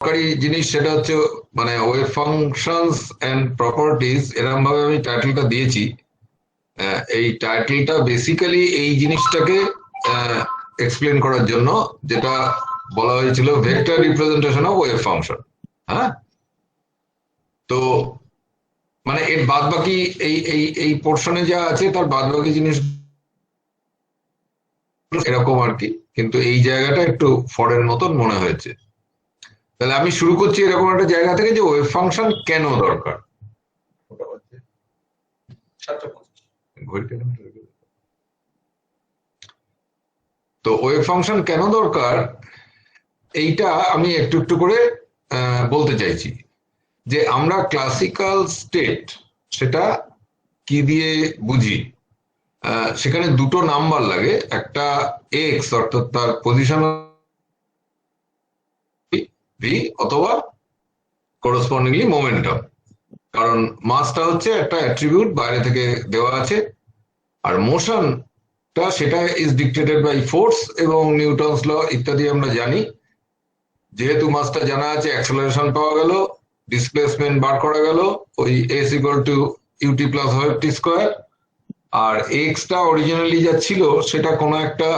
দরকারি জিনিস সেটা হচ্ছে মানে ওয়েভ ফাংশনস এন্ড প্রপার্টিজ, এরকম ভাবে আমি টাইটেলটা দিয়েছি। এই টাইটেলটা বেসিক্যালি এই জিনিসটাকে এক্সপ্লেন করার জন্য, যেটা বলা হয়েছিল vector representation of wave function. হ্যাঁ, তো মানে এর বাদ বাকি এই এই এই পোর্শনে যা আছে তার বাদ বাকি জিনিস এরকম আর কি, কিন্তু এই জায়গাটা একটু ফরেন মতন মনে হয়েছে। তাহলে আমি শুরু করছি এরকম একটা জায়গা থেকে যে ওয়েভ ফাংশন কেন দরকার। তো ওয়েভ ফাংশন কেন দরকার এইটা আমি একটু একটু করে বলতে চাইছি। যে আমরা ক্লাসিক্যাল স্টেট সেটা কি দিয়ে বুঝি, সেখানে দুটো নাম্বার লাগে, একটা এক্স অর্থাৎ তার পজিশন ভি, অথবা করসপন্ডিংলি মোমেন্টাম, কারণ মাসটা হচ্ছে একটা অ্যাট্রিবিউট বাইরে থেকে দেওয়া আছে, আর মোশনটা সেটা ইজ ডিক্টেটেড বাই ফোর্স এবং নিউটনস ল ইত্যাদি আমরা জানি। যেহেতু মাসটা জানা আছে, অ্যাক্সেলারেশন পাওয়া গেল, ডিসপ্লেসমেন্ট বার করা গেল, ওই S equal to U T plus T square. আর এক্সটা অরিজিনালি যা ছিল সেটা কোনো একটা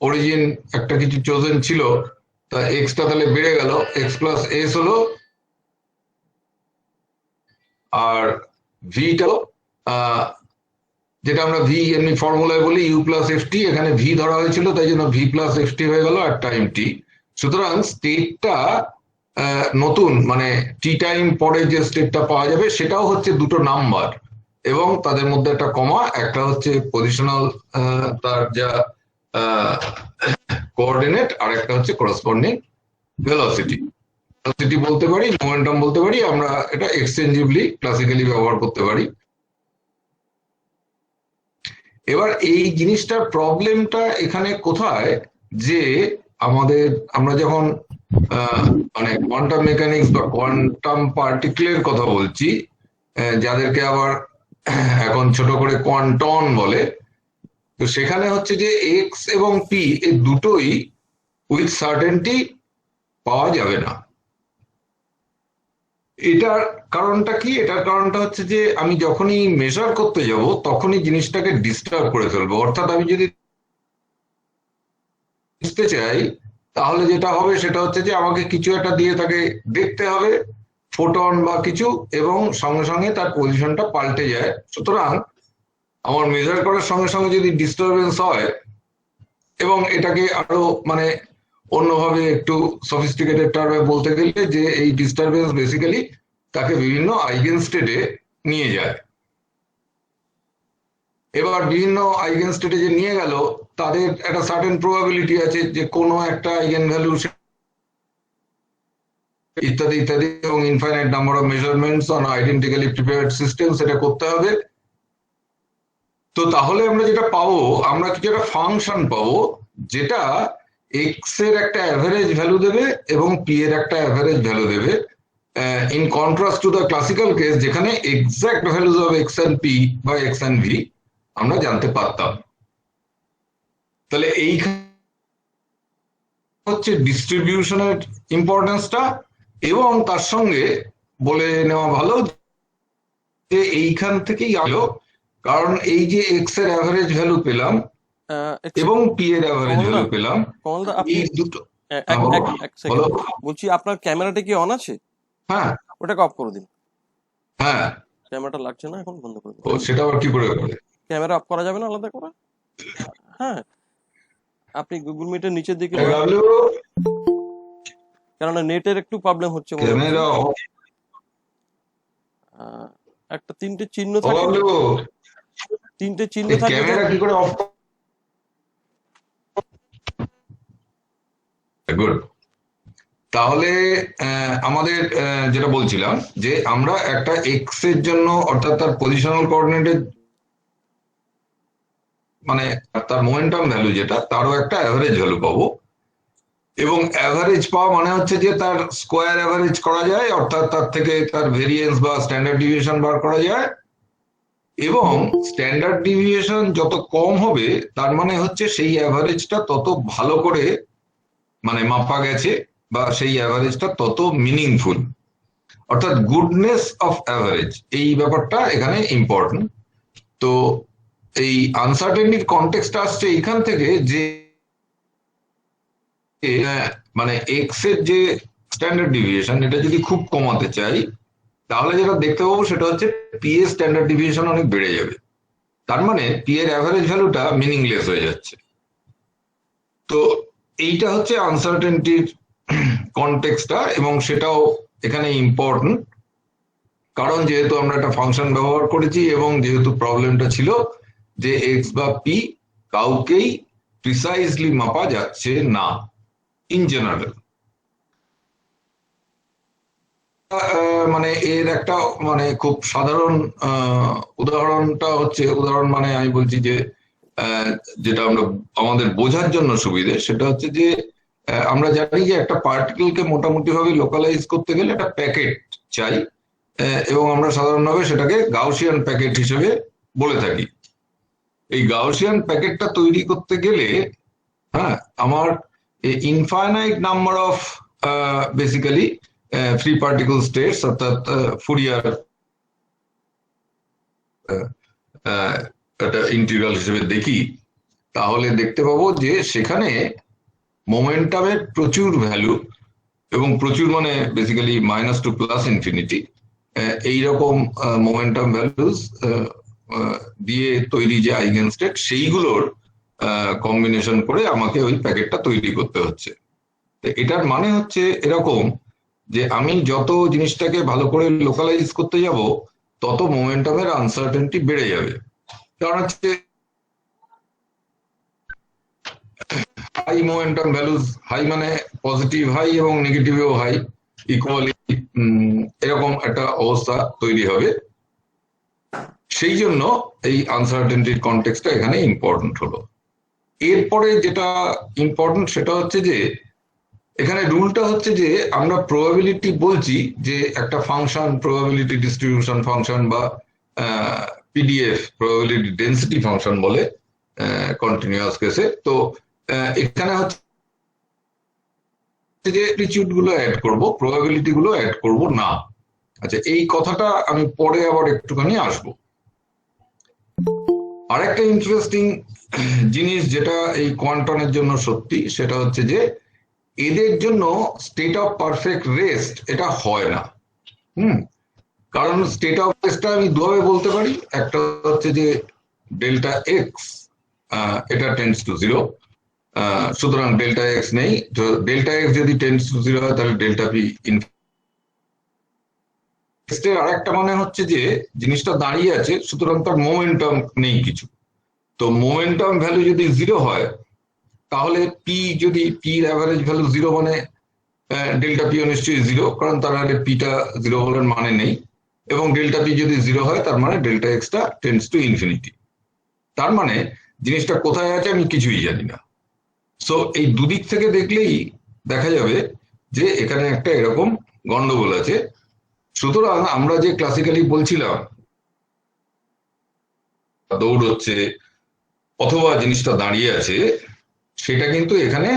অরিজিন, একটা কিছু চোজেন ছিল, তা এক্সটা তাহলে বেড়ে গেল, এক্স প্লাস এস হলো, আর ভিটা যেটা আমরা ভি এমনি ফর্মুলায় বলি ইউ প্লাস এফ টি, এখানে ভি ধরা হয়েছিল তাই জন্য ভি প্লাস এফ টি হয়ে গেল আর টাইম টি। সুতরাং স্টেটটা নতুন মানে টি টাইম পরে যে স্টেটটা পাওয়া যাবে সেটাও হচ্ছে দুটো নাম্বার, এবং তাদের মধ্যে একটা কমা, একটা হচ্ছে পজিশনাল তার যা কোঅর্ডিনেট, আর একটা হচ্ছে করসপন্ডিং ভেলোসিটি। ভেলোসিটি বলতে পারি, মোমেন্টাম বলতে পারি, আমরা এটা এক্সচেঞ্জিভলি ক্লাসিক্যালি ব্যবহার করতে পারি। এবার এই জিনিসটার প্রবলেমটা এখানে কোথায়, যে আমরা যখন মানে কোয়ান্টাম মেকানিক্স বা কোয়ান্টাম পার্টিকেলের কথা বলছি, যাদেরকে আবার এখন ছোট করে কোয়ান্টন বলে, তো সেখানে হচ্ছে যে এক্স এবং পি এই দুটোই উইথ সার্টেনটি পাওয়া যাবে না। এটার কারণটা কি? এটার কারণটা হচ্ছে যে আমি যখনই মেজার করতে যাব তখনই জিনিসটাকে ডিস্টার্ব করে ফেলবো। অর্থাৎ আমি যদি বুঝতে চাই তাহলে যেটা হবে সেটা হচ্ছে যে আমাকে কিছু একটা দিয়ে তাকে দেখতে হবে, ফোটন বা কিছু, এবং সঙ্গে সঙ্গে তার পজিশনটা পাল্টে যায়। সুতরাং আমার মেজার করার সঙ্গে সঙ্গে যদি ডিস্টারবেন্স হয়, এবং এটাকে আরো মানে অন্যভাবে একটু সফিস্টিকেটেড টার্মে বলতে গেলে, যে এই ডিস্টারবেন্স বেসিক্যালি তাকে বিভিন্ন আইগেন স্টেটে নিয়ে যায়। এবার বিভিন্ন আইগেন স্টেটে যে নিয়ে গেল তাদের একটা সার্টেন প্রবাবিলিটি আছে যে কোনো একটা আইগেন ভ্যালু ইত্যাদি ইত্যাদি, এবং infinite number of measurements on identically prepared system সেটা করতে হবে। তো তাহলে আমরা যেটা পাবো, আমরা কিছু একটা ফাংশন পাবো যেটা এক্স এর একটা অ্যাভারেজ ভ্যালু দেবে এবং পি এর একটা অ্যাভারেজ ভ্যালু দেবে, in contrast to the classical case যেখানে exact values of x and P বা এক্স এন্ড ভি আমরা জানতে পারতাম। তাহলে এই হচ্ছে ডিস্ট্রিবিউশনের ইম্পর্টেন্সটা, এবং তার সঙ্গে বলে নেওয়া ভালো যে এইখান থেকেই আলো, কারণ এই যে এক্স এর অ্যাভারেজ ভ্যালু পেলাম এবং পি এর অ্যাভারেজ ভ্যালু পেলাম, এই দুটো। বলছি আপনার ক্যামেরাটা কি অন আছে? হ্যাঁ, ওটাকে অফ করে দিন। হ্যাঁ, ক্যামেরাটা লাগছে না, এখন বন্ধ করে দিন। ও সেটা আবার কি করে করে? ক্যামেরা অফ করা যাবে না আলাদা করে? হ্যাঁ, আপনি গুগল মিটের নিচের দিকে, কেননা নেটের একটু প্রবলেম হচ্ছে। ক্যামেরা একটা তিনটে চিহ্ন থাকে, তিনটে চিহ্ন থাকে, ক্যামেরা কি করে অফ? গুড। তাহলে আমাদের যেটা বলছিলাম যে আমরা একটা এক্স এর জন্য, অর্থাৎ তার পজিশনাল কোঅর্ডিনেটের মানে তার মোমেন্টাম ভ্যালু যেটা, তারও একটা অ্যাভারেজ ভ্যালু পাবো, এবং অ্যাভারেজ পাওয়া মানে হচ্ছে যে তার স্কোয়ার অ্যাভারেজ করা যায়, অর্থাৎ তার থেকে তার ভেরিয়েন্স বা স্ট্যান্ডার্ড ডিভিয়েশন বার করা যায়, এবং স্ট্যান্ডার্ড ডিভিয়েশন যত কম হবে তার মানে হচ্ছে সেই অ্যাভারেজটা তত ভালো করে মানে মাপা গেছে বা সেই অ্যাভারেজটা তত মিনিংফুল। অর্থাৎ গুডনেস অফ অ্যাভারেজ এই ব্যাপারটা এখানে ইম্পর্টেন্ট। তো এই আনসার্টেনিটির কনটেক্সট আসছে এইখান থেকে যে মানে এক্স এর যে স্ট্যান্ডার্ড ডিভিয়েশন এটা যদি খুব কমাতে চাই, তাহলে যেটা দেখতে পাবো সেটা হচ্ছে পি এর স্ট্যান্ডার্ড ডিভিয়েশন অনেক বেড়ে যাবে। তার মানে পি এর অ্যাভারেজ ভ্যালুটা মিনিংলেস হয়ে যাচ্ছে। তো এইটা হচ্ছে আনসার্টেনিটির কনটেক্সটটা, এবং সেটাও এখানে ইম্পর্টেন্ট। কারণ যেহেতু আমরা একটা ফাংশন ব্যবহার করেছি এবং যেহেতু প্রবলেমটা ছিল যে এক্স বা পি কাউকেই প্রিসাইজলি মাপা যাচ্ছে না ইন জেনারেল। মানে এর একটা মানে খুব সাধারণ উদাহরণটা হচ্ছে, উদাহরণ মানে আমি বলছি যে যেটা আমরা আমাদের বোঝার জন্য সুবিধে, সেটা হচ্ছে যে আমরা জানি যে একটা পার্টিকেলকে মোটামুটি ভাবে লোকালাইজ করতে গেলে একটা প্যাকেট চাই, এবং আমরা সাধারণভাবে সেটাকে গাউসিয়ান প্যাকেট হিসেবে বলে থাকি। এই গাউসিয়ান প্যাকেটটা তৈরি করতে গেলে হ্যাঁ আমার infinite number of basically free particle states অর্থাৎ ফুরিয়ার একটা ইন্টিগ্রাল হিসেবে দেখি, তাহলে দেখতে পাবো যে সেখানে মোমেন্টামের প্রচুর ভ্যালু, এবং প্রচুর মানে basically minus to plus infinity, এইরকম মোমেন্টাম ভ্যালুস দিয়ে তৈরি যে আইগেন স্টেট সেইগুলোর কম্বিনেশন করে আমাকে ওই প্যাকেটটা তৈরি করতে হচ্ছে। এটার মানে হচ্ছে এরকম যে আমি যত জিনিসটাকে ভালো করে লোকালাইজ করতে যাব তত মোমেন্টামের আনসার্টেনিটি বেড়ে যাবে। কারণ হচ্ছে হাই মোমেন্টাম ভ্যালুস, হাই মানে পজিটিভ হাই এবং নেগেটিভেও হাই ইকুয়ালি, এরকম একটা অবস্থা তৈরি হবে। সেই জন্য এই আনসার্টেনিটির কনটেক্সটটা এখানে ইম্পর্টেন্ট হলো। এরপরে যেটা ইম্পর্টেন্ট সেটা হচ্ছে যে এখানে রুলটা হচ্ছে যে আমরা প্রবাবিলিটি বলছি যে একটা ফাংশন প্রবাবিলিটি ডিস্ট্রিবিউশন ফাংশন বা পিডিএফ প্রবাবিলিটি ডেন্সিটি ফাংশন বলে কন্টিনিউয়াস কেসে। তো এখানে হচ্ছে যে অ্যামপ্লিটিউড গুলো অ্যাড করব, প্রবাবিলিটি গুলো অ্যাড করব না। আচ্ছা, এই কথাটা আমি পরে আবার একটুখানি আসবো। আরেকটা ইন্টারেস্টিং জিনিস যেটা এই কোয়ান্টনের জন্য সত্যি, সেটা হচ্ছে যে এদের জন্য স্টেট অফ পারফেক্ট রেস্ট এটা হয় না। কারণ স্টেট অফ রেস্টটা আমি দুভাবে বলতে পারি। একটা হচ্ছে যে ডেল্টা এক্স এটা টেন্ডস টু জিরো, সুতরাং ডেল্টা এক্স নেই। তো ডেল্টা এক্স যদি টেন্ডস টু জিরো হয় তাহলে ডেল্টা পি ইনফিনিটি। আর একটা মানে হচ্ছে যে জিনিসটা দাঁড়িয়ে আছে, সুতরাং তার মোমেন্টাম নেই কিছু। তো মোমেন্টাম ভ্যালু যদি জিরো হয় তাহলে পি যদি পির অ্যাভারেজ ভ্যালু জিরো মানে ডেল্টা পিও নিশ্চয়ই জিরো, কারণ তার আগে পিটা জিরো বলার মানে নেই। এবং ডেল্টা পি যদি জিরো হয় তার মানে delta extra tends to infinity. তার মানে জিনিসটা কোথায় আছে আমি কিছুই জানি না। সো এই দুদিক থেকে দেখলেই দেখা যাবে যে এখানে একটা এরকম গন্ডগোল আছে। সুতরাং আমরা যে ক্লাসিক্যালি বলছিলাম দৌড়চ্ছে অথবা জিনিসটা দাঁড়িয়ে আছে, সেটা কিন্তু এখানে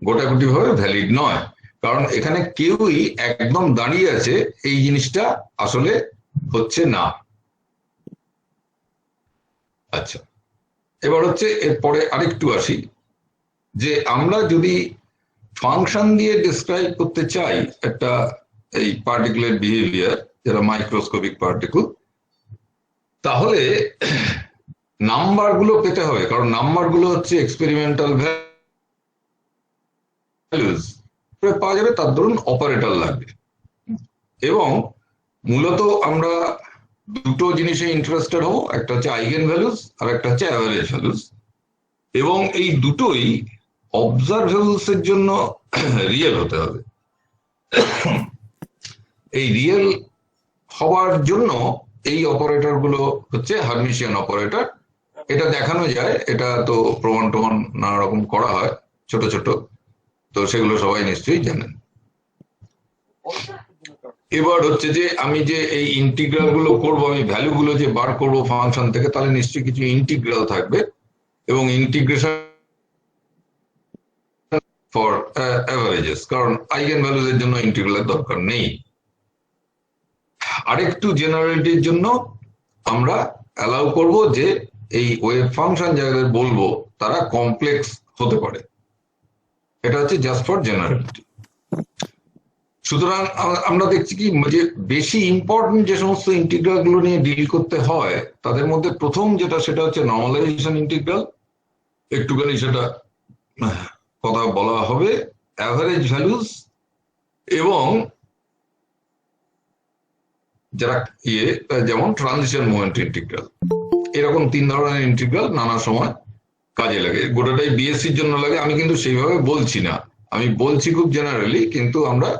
গোটাগুটি ভাবে ভ্যালিড নয়। কারণ এখানে কেউই একদম দাঁড়িয়ে আছে এই জিনিসটা আসলে হচ্ছে না। আচ্ছা, এবার হচ্ছে এরপরে আরেকটু আসি যে আমরা যদি ফাংশন দিয়ে ডিসক্রাইব করতে চাই একটা এই পার্টিকুলার বিহেভিয়ার যেটা মাইক্রোস্কোপিক পার্টিকেল, তাহলে নাম্বার গুলো পেতে হবে। কারণ নাম্বার গুলো হচ্ছে এক্সপেরিমেন্টাল ভ্যালুজ পাওয়া যাবে, তার ধরুন অপারেটর লাগবে। এবং মূলত আমরা দুটো জিনিসে ইন্টারেস্টেড হবো, একটা হচ্ছে আইগেন ভ্যালুজ আর একটা হচ্ছে অ্যাভারেজ ভ্যালুজ। এবং এই দুটোই অবজারভেবলস এর জন্য রিয়েল হতে হবে। এই রিয়েল হওয়ার জন্য এই অপারেটর গুলো হচ্ছে হার্মিশিয়ান অপারেটর। এটা দেখানো যায়, এটা তো প্রমাণ টমাণ নানা রকম করা হয় ছোট ছোট, তো সেগুলো সবাই নিশ্চয়ই জানেন। এবার হচ্ছে যে আমি যে এই ইন্টিগ্রাল গুলো করবো, আমি ভ্যালু গুলো যে বার করবো ফাংশন থেকে, তাহলে নিশ্চয়ই কিছু ইন্টিগ্রাল থাকবে এবং ইন্টিগ্রেশন ফর অ্যাভারেজ অ্যাভারেজেস, কারণ আইগেন ভ্যালুজ এর জন্য ইন্টিগ্রালের দরকার নেই। আরেকটু জেনারেলিটির জন্য আমরা অ্যালাউ করব যে এই ওয়েভ ফাংশন যাদের বলবো তারা কমপ্লেক্স হতে পারে। এটা হচ্ছে জাস্ট ফর জেনারেলিটি। সুতরাং আমরা দেখছি কি যে বেশি ইম্পর্টেন্ট যে সমস্ত ইন্টিগ্রাল গুলো নিয়ে ডিল করতে হয় তাদের মধ্যে প্রথম যেটা সেটা হচ্ছে নর্মালাইজেশন ইন্টিগ্রাল, একটুখানি সেটা কথা বলা হবে, অ্যাভারেজ ভ্যালুস, এবং যারা যেমন ট্রানজিশন মোমেন্ট ইন্টিগ্রাল। এরকম 3 ধরনের ইন্টিগ্রাল নানা সময় কাজে লাগে। গোটাটাই বিএসসির জন্য লাগে, আমি কিন্তু সেইভাবে বলছি না, আমি বলছি খুব জেনারেলি, কিন্তু আমরা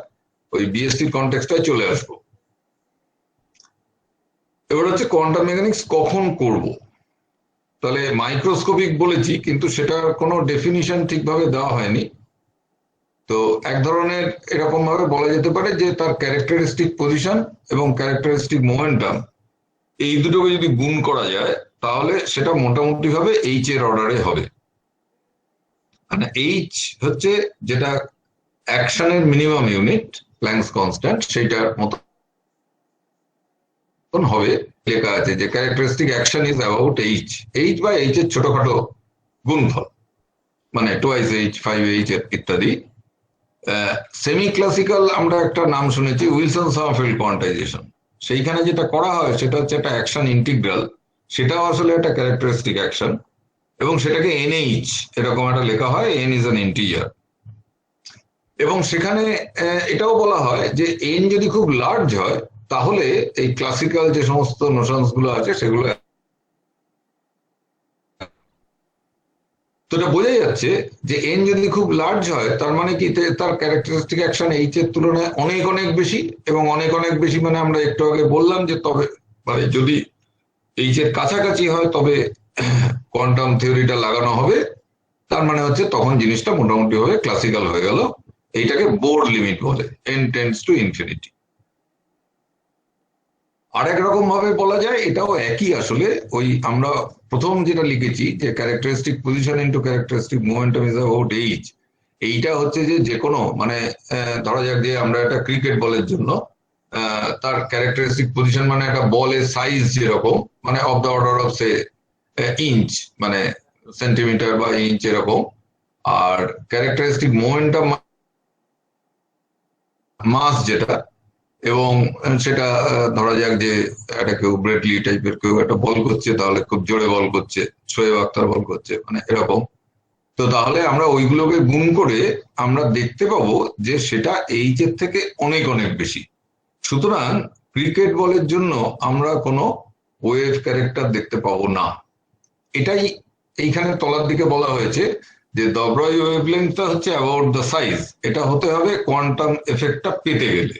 ওই বিএসসির কনটেক্সটায় চলে আসবো। এবার হচ্ছে কোয়ান্টাম মেকানিক্স কখন করব। তাহলে মাইক্রোস্কোপিক বলেছি, কিন্তু সেটার কোনো ডেফিনিশন ঠিকভাবে দেওয়া হয়নি। তো এক ধরনের এরকম ভাবে বলা যেতে পারে যে তার ক্যারেক্টারিস্টিক পজিশন এবং ক্যারেক্টারিস্টিক মোমেন্টাম এই দুটোকে যদি গুণ করা যায় তাহলে সেটা মোটামুটি ভাবে এইচ এর অর্ডারে হবে। মানে এইচ হচ্ছে যেটা অ্যাকশনের মিনিমাম ইউনিট, প্ল্যাঙ্কস কনস্ট্যান্ট, সেইটার মতো হবে। লেখা আছে যে characteristic action is about H, H বা এইচ এর ছোটখাটো গুণফল, মানে 2h 5h ইত্যাদি। সেমি ক্লাসিক্যাল আমরা একটা নাম শুনেছি, উইলসন সামারফিল্ড কোয়ান্টাইজেশন। সেইখানে যেটা করা হয় সেটা হচ্ছে একটা অ্যাকশন ইন্টিগ্রাল, সেটাও আসলে একটা ক্যারেক্টারিস্টিক অ্যাকশন, এবং সেটাকে এনএইচ এরকম একটা লেখা হয়, এন ইজ অ্যান ইন্টিজার। এবং সেখানে এটাও বলা হয় যে এন যদি খুব লার্জ হয় তাহলে এই ক্লাসিক্যাল যে সমস্ত নোশনস গুলো আছে সেগুলো, তো এটা বোঝা যাচ্ছে যে এন যদি খুব লার্জ হয় তার মানে কি তার ক্যারেক্টারিস্টিক অ্যাকশন এইচ এর তুলনায় অনেক অনেক বেশি, এবং অনেক অনেক বেশি মানে আমরা একটু আগে বললাম যে তবে মানে যদি এইচ এর কাছাকাছি হয় তবে কোয়ান্টাম থিওরিটা লাগানো হবে, তার মানে হচ্ছে তখন জিনিসটা মোটামুটি ভাবে ক্লাসিক্যাল হয়ে গেল। এইটাকে বোর লিমিট বলে, এন টেন্ডস টু ইনফিনিটি। আরেক রকম ভাবে বলা যায়, এটাও একই আসলে, ওই আমরা প্রথম যেটা লিখেছি যে characteristic position into characteristic momentum is about H, এইটা হচ্ছে যে কোনো মানে ধরা যাক যে আমরা একটা ক্রিকেট বলের জন্য তার ক্যারেক্টারিস্টিক পজিশন মানে একটা বলের সাইজ যেরকম, মানে of the order of say inch, মানে সেন্টিমিটার বা ইঞ্চ এরকম, আর ক্যারেক্টারিস্টিক মোমেন্টাম মাস যেটা, এবং সেটা ধরা যাক যে একটা কেউ ব্রেডলি টাইপের কেউ একটা বল করছে, তাহলে খুব জোরে বল করছে, শোয়েব আখতার বল করছে, মানে এরকম। তো তাহলে আমরা ওইগুলোকে গুণ করে আমরা দেখতে পাবো যে সেটা এইচ এর থেকে অনেক অনেক বেশি। সুতরাং ক্রিকেট বলের জন্য আমরা কোনো ওয়েভ ক্যারেক্টার দেখতে পাবো না। এটাই এইখানে তলার দিকে বলা হয়েছে যে দ্য ব্রয় ওয়েভলেন্থটা হচ্ছে অ্যাবাউট দ্য সাইজ, এটা হতে হবে কোয়ান্টাম এফেক্টটা পেতে গেলে।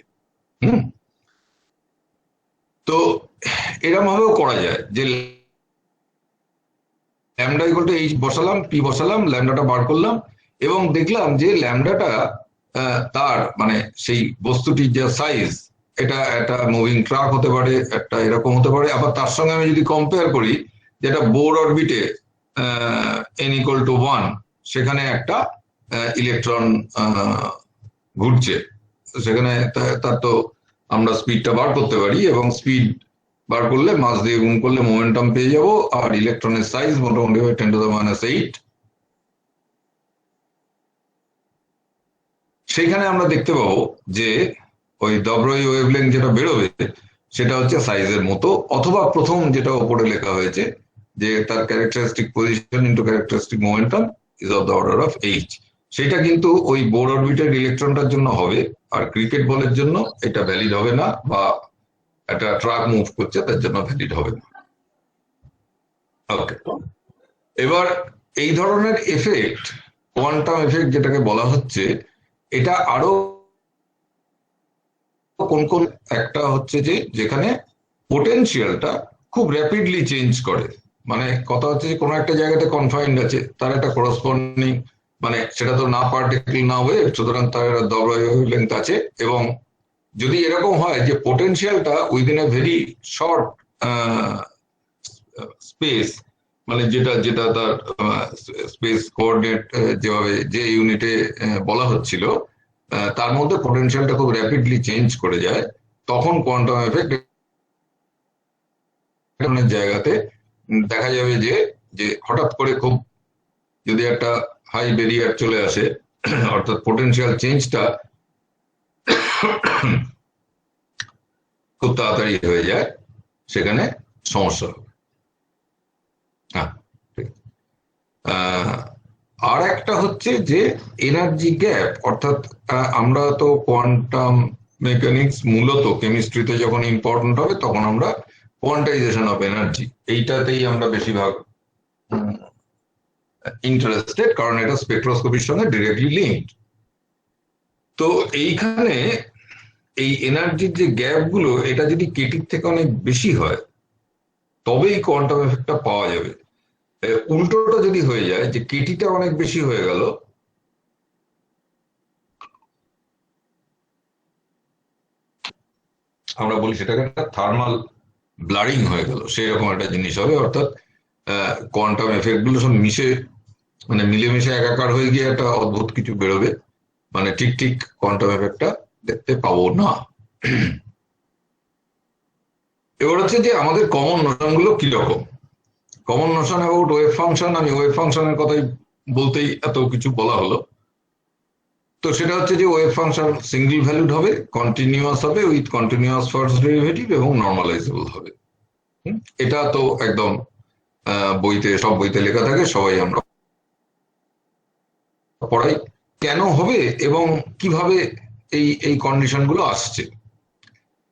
তো এরকম ভাবেও করা যায় যে ল্যামডা ইকুয়াল টু এইচ বসালাম, পি বসালাম, ল্যামডাটা বার করলাম, এবং দেখলাম যে ল্যামডাটা তার মানে সেই বস্তুটির যা সাইজ, এটা একটা মুভিং ট্রাক হতে পারে, একটা এরকম হতে পারে। আবার তার সঙ্গে আমি যদি কম্পেয়ার করি যেটা বোর অরবিটে এন ইকুয়াল টু 1, সেখানে একটা ইলেকট্রন ঘুরছে, সেখানে তার তো আমরা স্পিডটা বার করতে পারি, এবং স্পিড বার করলে মাস দিয়ে গুণ করলে মোমেন্টাম পেয়ে যাব, আর ইলেকট্রনের সাইজ মোটামুটি 10⁻⁸। সেইখানে আমরা দেখতে পাবো যে ওই দ্য ব্রয় ওয়েভলেন্থ যেটা বেরোবে সেটা হচ্ছে সাইজের মতো, অথবা প্রথম যেটা উপরে লেখা হয়েছে যে তার characteristic position into characteristic momentum is of the order of H, সেটা কিন্তু ওই বোর অরবিটের ইলেকট্রনটার জন্য হবে, আর ক্রিকেট বলের জন্য এটা ভ্যালিড হবে না, বা একটা ট্রাক মুভ করছে তার জন্য ভ্যালিড হবে না। ওকে, এবার এই ধরনের এফেক্ট, কোয়ান্টাম এফেক্ট যেটাকে বলা হচ্ছে, এটা আরো কোন কোন, একটা হচ্ছে যে যেখানে পোটেনশিয়ালটা খুব র্যাপিডলি চেঞ্জ করে, মানে কথা হচ্ছে যে কোনো একটা জায়গাতে কনফাইন্ড আছে, তার একটা করসপন্ডিং, মানে সেটা তো না পার্টিকেল না ওয়েভ, সুতরাং তার দ্য ব্রয় ওয়েভলেন্থ আছে। এবং যদি এরকম হয় যে পোটেনশিয়ালটা within a very short space, মানে যেটা যেটা তার স্পেস কোঅর্ডিনেট যেভাবে যে ইউনিটে বলা হচ্ছিল, তার মধ্যে পোটেনশিয়ালটা খুব র্যাপিডলি চেঞ্জ করে যায়, তখন কোয়ান্টাম এফেক্ট জায়গাতে দেখা যাবে যে যে হঠাৎ করে খুব যদি একটা হাই ব্যারিয়ার চলে আসে, অর্থাৎ পোটেনশিয়াল চেঞ্জটা খুব তাড়াতাড়ি হয়ে যায়, সেখানে সমস্যা হবে। হ্যাঁ, ঠিক। আর একটা হচ্ছে যে এনার্জি গ্যাপ, অর্থাৎ আমরা তো কোয়ান্টাম মেকানিক্স মূলত কেমিস্ট্রিতে যখন ইম্পর্টেন্ট হবে তখন আমরা কোয়ান্টাইজেশন অফ এনার্জি এইটাতেই আমরা বেশিরভাগ ইন্টারেস্টেড, কারণ এটা স্পেকট্রোস্কোপির সঙ্গে ডিরেক্টলি লিঙ্কড। তো এইখানে এই এনার্জির যে গ্যাপ গুলো, এটা যদি কেটির থেকে অনেক বেশি হয় তবেই কোয়ান্টাম এফেক্টটা পাওয়া যাবে। উল্টোটা যদি হয়ে যায় যে কেটিটা অনেক বেশি হয়ে গেল, আমরা বলি সেটাকে একটা থার্মাল ব্লারিং হয়ে গেল, সেরকম একটা জিনিস হবে। অর্থাৎ কোয়ান্টাম এফেক্ট গুলো সব মানে মিলেমিশে একাকার হয়ে গিয়ে একটা অদ্ভুত কিছু বেরোবে, মানে ঠিক কোয়ান্টাম এফেক্টটা দেখতে পাবো না। এবার হচ্ছে যে আমাদের কমন নোশন গুলো কিরকম। Common Notion about wave function, আমি ওয়েভ ফাংশনের কথাই বলতেই এত কিছু বলা হলো। তো সেটা হচ্ছে যে ওয়েভ ফাংশন সিঙ্গল ভ্যালুড হবে, কন্টিনিউয়াস হবে উইথ কন্টিনিউয়াস ফার্স্ট ডেরিভেটিভ এবং নর্মালাইজেবল হবে। এটা তো একদম সব বইতে লেখা থাকে, সবাই আমরা পড়াই। কেন হবে এবং কিভাবে এই কন্ডিশন গুলো আসছে,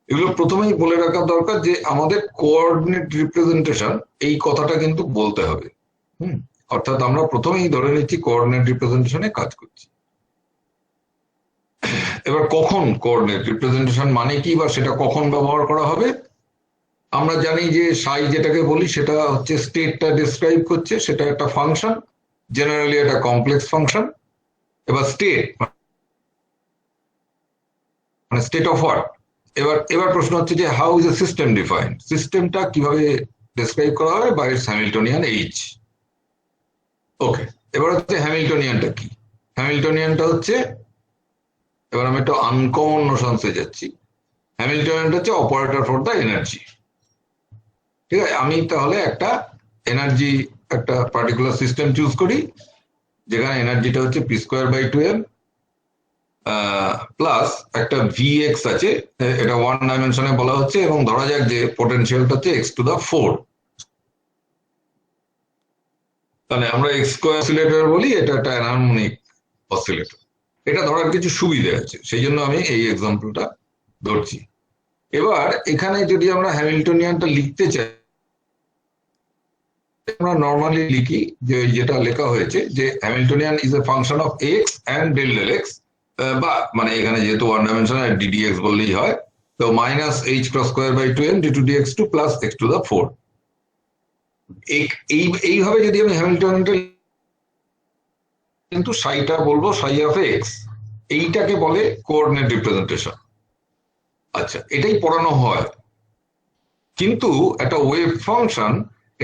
এগুলো প্রথমেই বলে রাখা দরকার যে আমাদের কোঅর্ডিনেট রিপ্রেজেন্টেশন এই কথাটা কিন্তু বলতে হবে। অর্থাৎ আমরা প্রথমেই ধরে নিচ্ছি কোঅর্ডিনেট রিপ্রেজেন্টেশনে কাজ করছি। এবার কখন কোঅর্ডিনেট রিপ্রেজেন্টেশন মানে কি বা সেটা কখন ব্যবহার করা হবে, আমরা জানি যে সাই যেটাকে বলি সেটা হচ্ছে স্টেটটা ডিসক্রাইব করছে, সেটা একটা ফাংশন, জেনারেলি একটা কমপ্লেক্স ফাংশন। এবার স্টেট মানে স্টেট অফ হোয়াট। এবার প্রশ্ন হচ্ছে যে how is a system defined, সিস্টেমটা কিভাবে ডিসক্রাইব করা হয় বাই ইটস হ্যামিল্টনিয়ান এইচ। ওকে, এবার হচ্ছে হ্যামিল্টনিয়ানটা কি। হ্যামিল্টনিয়ানটা হচ্ছে, এবার আমি একটা আনকমন নোশনসে যাচ্ছি। হ্যামিল্টনিয়ানটা হচ্ছে অপারেটর ফর দ্য এনার্জি। ঠিক আছে, আমি তাহলে একটা এনার্জি, একটা পার্টিকুলার সিস্টেম চুজ করি যেখানে এনার্জিটা হচ্ছে p²/2m প্লাস একটা vx আছে, এটা 1 ডাইমেনশনে বলা হচ্ছে, এবং ধরা যাক যে পোটেনশিয়ালটা হচ্ছে x⁴। তাহলে আমরা x² অসিলেটর বলি, এটা একটা অ্যানহারমোনিক অসিলেটর। এটা ধরার কিছু সুবিধা আছে, সেই জন্য আমি এই এক্সাম্পলটা ধরছি। এবার এখানে যদি আমরা হ্যামিল্টনিয়ানটা লিখতে চাই, আমরা নর্মালি লিখি যে যেটা লেখা হয়েছে যে Hamiltonian is a function of X and del del X, বা মানে এখানে যেহেতু 1 ডাইমেনশন ddx বললেই হয়, তো -h²/2m d2dx2 প্লাস x⁴। এইভাবে যদি আমি হ্যামিল্টনিয়ানটা, কিন্তু সাইটা বলবো সাই অফ এক্স, এইটাকে বলে কোঅর্ডিনেট রিপ্রেজেন্টেশন। আচ্ছা, এটাই পড়ানো হয়, কিন্তু একটা ওয়েভ ফাংশন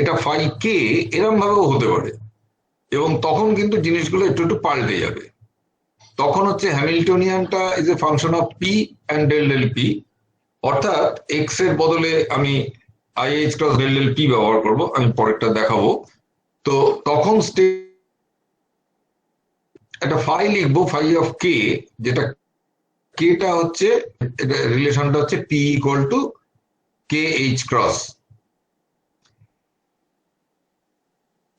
এটা ফাই কে এরম ভাবেও হতে পারে, এবং তখন কিন্তু জিনিসগুলো একটু একটু পাল্টে যাবে। তখন হচ্ছে হ্যামিল্টনিয়ানটা is a function of P and del del P, অর্থাৎ এক্স এর বদলে আমি IH × ডেল ডেল পি ব্যবহার করব, আমি পরেরটা দেখাবো। তো তখন একটা ফাই লিখবো, ফাই অফ কে, যেটা কেটা হচ্ছে, রিলেশনটা হচ্ছে পি ইকুয়াল টু KH×।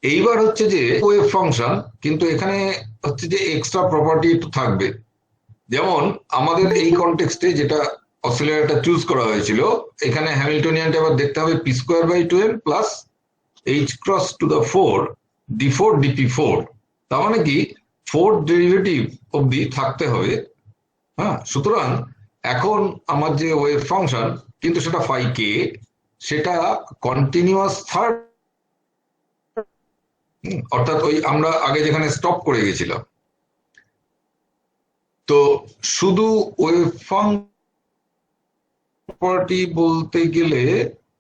এইবার হচ্ছে যে ওয়েভ ফাংশন, কিন্তু এখানে হচ্ছে যে এক্সট্রা প্রপার্টি একটু থাকবে। যেমন আমাদের এই কনটেক্সটে যেটা অসিলেটরটা চুজ করা হয়েছিল, এখানে হ্যামিল্টনিয়ানটা আবার দেখতে হবে p²/2m plus h⁻⁴ d4 dp4। তার মানে কি 4th ডেরিভেটিভ অব্দি থাকতে হবে। হ্যাঁ, সুতরাং এখন আমার যে ওয়েভ ফাংশন, কিন্তু সেটা ফাই কে, সেটা কন্টিনিউয়াস থার্ড, অর্থাৎ ওই আমরা আগে যেখানে স্টপ করে গেছিলাম। তো শুধু ওয়েভ প্রপার্টি বলতে গেলে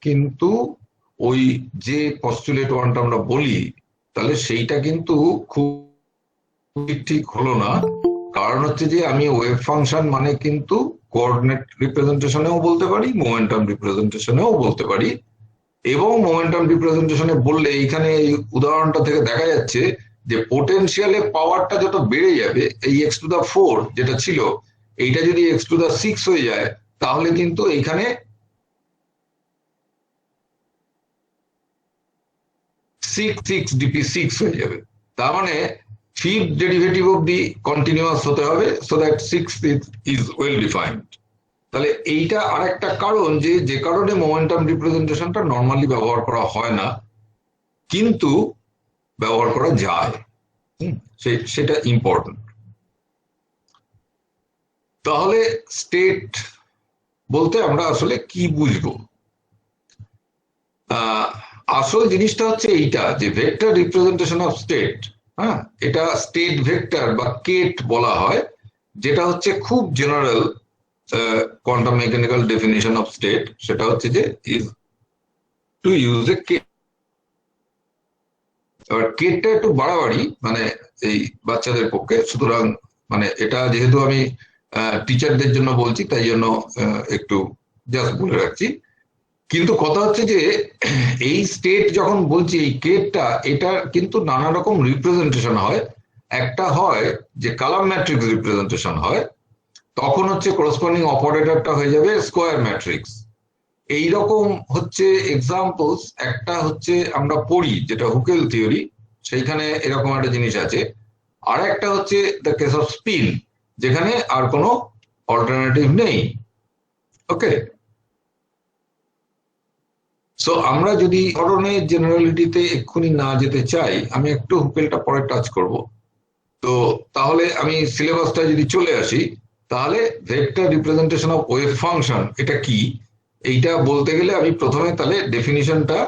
কিন্তু ওই যে পস্টুলেট ওয়ানটা আমরা বলি, তাহলে সেইটা কিন্তু খুব ঠিক হলো না, কারণ হচ্ছে যে আমি ওয়েভ ফাংশন মানে কিন্তু কোঅর্ডিনেট রিপ্রেজেন্টেশনেও বলতে পারি, মোমেন্টাম রিপ্রেজেন্টেশনেও বলতে পারি। এবং মোমেন্টাম রিপ্রেজেন্টেশনে বললে এইখানে এই উদাহরণটা থেকে দেখা যাচ্ছে যে পোটেনশিয়ালে পাওয়ারটা যত বেড়ে যাবে, এই x⁴ যেটা ছিল এইটা যদি x⁶ হয়ে যায়, তাহলে কিন্তু এইখানে 6 হয়ে যাবে। তার মানে ফিফথ ডেরিভেটিভ অব্দি কন্টিনিউয়াস হতে হবে, so that 6 is well defined. তাহলে এইটা আরেকটা কারণ যে কারণে মোমেন্টাম রিপ্রেজেন্টেশনটা নর্মালি ব্যবহার করা হয় না, কিন্তু ব্যবহার করা যায়। সেটা ইম্পর্টেন্ট। তাহলে স্টেট বলতে আমরা আসলে কি বুঝবো? আসল জিনিসটা হচ্ছে এইটা যে ভেক্টর রিপ্রেজেন্টেশন অফ স্টেট, হ্যাঁ, এটা স্টেট ভেক্টর বা কেট বলা হয়, যেটা হচ্ছে খুব general quantum mechanical definition of state. সেটা হচ্ছে যে is to use a ket. এবার কেটটা একটু বাড়াবাড়ি, মানে এই বাচ্চাদের পক্ষে, সুতরাং মানে এটা যেহেতু আমি টিচারদের জন্য বলছি, তাই জন্য একটু জাস্ট বলে রাখছি। কিন্তু কথা হচ্ছে যে এই স্টেট যখন বলছি, এই কেটটা, এটা কিন্তু নানা রকম রিপ্রেজেন্টেশন হয়। একটা হয় যে কালাম ম্যাট্রিক্স রিপ্রেজেন্টেশন হয়, তখন হচ্ছে করসপন্ডিং অপারেটরটা হয়ে যাবে স্কোয়ার ম্যাট্রিক্স। এইরকম হচ্ছে এক্সাম্পলস। একটা হচ্ছে আমরা পড়ি যেটা হুকেল থিওরি, সেইখানে এরকম একটা জিনিস আছে। আর একটা হচ্ছে দ্য কেস অফ স্পিন, যেখানে আর কোনো অল্টারনেটিভ নেই। ওকে, সো আমরা যদি ধরনের জেনারেলিটিতে এক্ষুনি না যেতে চাই, আমি একটু হুকেলটা পরে টাচ করব। তো তাহলে আমি সিলেবাসটা যদি চলে আসি, তাহলে vector representation of wave function এটা কি, এইটা বলতে গেলে আমি প্রথমে তাহলে ডেফিনিশনটা,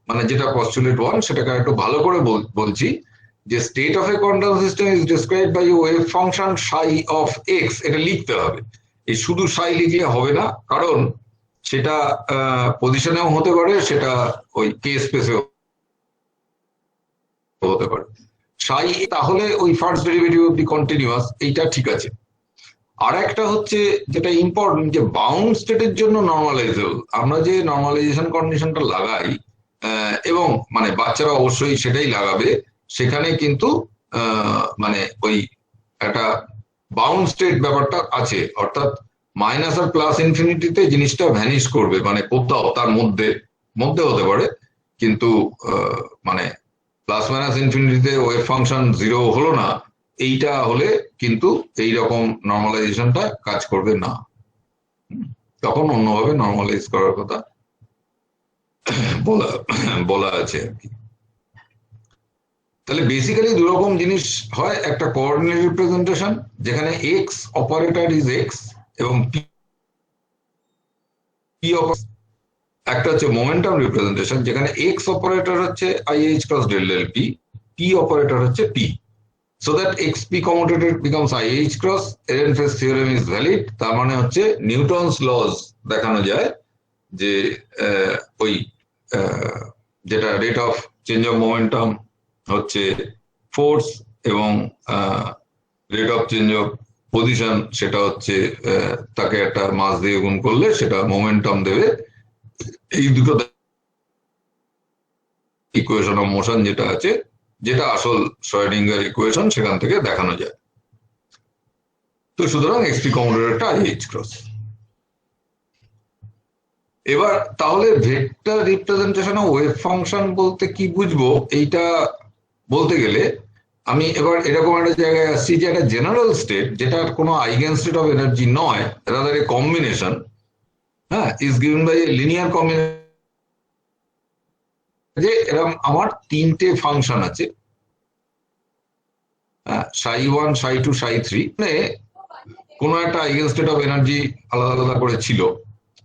মানে যেটা পস্টুলেট 1, সেটাকে একটু ভালো করে বলছি যে state of a quantum system is described by a wave function psi of X. এটা লিখতে হবে, এই শুধু সাই লিখলে হবে না, কারণ সেটা পজিশনেও হতে পারে, সেটা ওই কে স্পেসেও হতে পারে। সাই তাহলে ওই first derivative of the continuous, এইটা ঠিক আছে। আর একটা হচ্ছে যেটা ইম্পর্টেন্ট, যে বাউন্ড স্টেটের জন্য নর্মালাইজেবল। আমরা যে নর্মালাইজেশন কন্ডিশনটা লাগাই, এবং মানে বাচ্চারা অবশ্যই সেটাই লাগাবে, সেখানে কিন্তু মানে ওই একটা বাউন্ড স্টেট ব্যাপারটা আছে, অর্থাৎ মাইনাস আর প্লাস ইনফিনিটিতে জিনিসটা ভ্যানিশ করবে, মানে কোথাও তার মধ্যে মধ্যে হতে পারে, কিন্তু মানে প্লাস মাইনাস ইনফিনিটিতে ওয়েভ ফাংশন 0 হলো না, এইটা হলে কিন্তু এইরকম নর্মালাইজেশনটা কাজ করবে না। তখন অন্যভাবে নর্মালাইজ করার কথা বলা আছে আর কি। তাহলে বেসিক্যালি দুরকম জিনিস হয়, একটা কোঅর্ডিনেট রিপ্রেজেন্টেশন যেখানে এক্স অপারেটর ইজ এক্স এবং পি একটা হচ্ছে মোমেন্টাম রিপ্রেজেন্টেশন যেখানে এক্স অপারেটর হচ্ছে IH cross del del P, P operator হচ্ছে P, so that xp commutated becomes IH cross Ehrenfest theorem is valid। তার মানে হচ্ছে নিউটনস লজ দেখানো যায় যে ওই যেটা rate of change of momentum হচ্ছে ফোর্স, এবং rate of change of position সেটা হচ্ছে তাকে একটা মাস দিয়ে গুণ করলে সেটা মোমেন্টাম দেবে। এই দুটো ইকুয়েশন অফ মোশন যেটা আছে, যেটা আসল শ্রোডিঙ্গার ইকুয়েশন, সেখান থেকে দেখানো যায়। তো সুতরাং xp কমোডেটরটা IH ক্রস। এবার তাহলে vector representation of wave function বলতে কি বুঝবো, এইটা বলতে গেলে আমি এবার এরকম একটা জায়গায় আসছি যে একটা জেনারেল স্টেট, যেটা কোনো আইগেন স্টেট অফ এনার্জি নয়, রাদার এ কম্বিনেশন, হ্যাঁ, is given by a linear combination. যে এরকম আমার তিনটে ফাংশন আছে, ψ1 ψ2 ψ3, মানে কোনো একটা আইগেন স্টেট অফ এনার্জি আলাদা আলাদা করে ছিল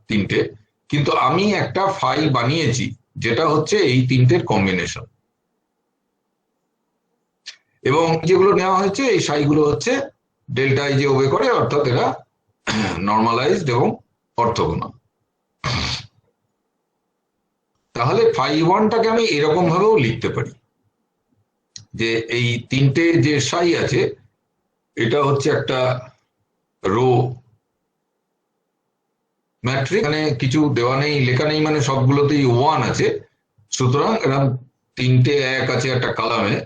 তিনটে, কিন্তু আমি একটা ফাই বানিয়েছি যেটা হচ্ছে এই তিনটের কম্বিনেশন, এবং যেগুলো নেওয়া হয়েছে এই সাইগুলো হচ্ছে ডেল্টা আই যে ওবে করে, অর্থাৎ এরা নর্মালাইজড এবং অর্থোগোনাল। তাহলে φ1টাকে আমি এরকম ভাবেও লিখতে পারি যে এই তিনটে যে সাই আছে, এটা হচ্ছে একটা রো ম্যাট্রিক্স, এখানে কিছু দেওয়া নেই, লেখা নেই, মানে সবগুলোতেই 1 আছে। সুতরাং এরকম 3টে 1 আছে একটা কলামে।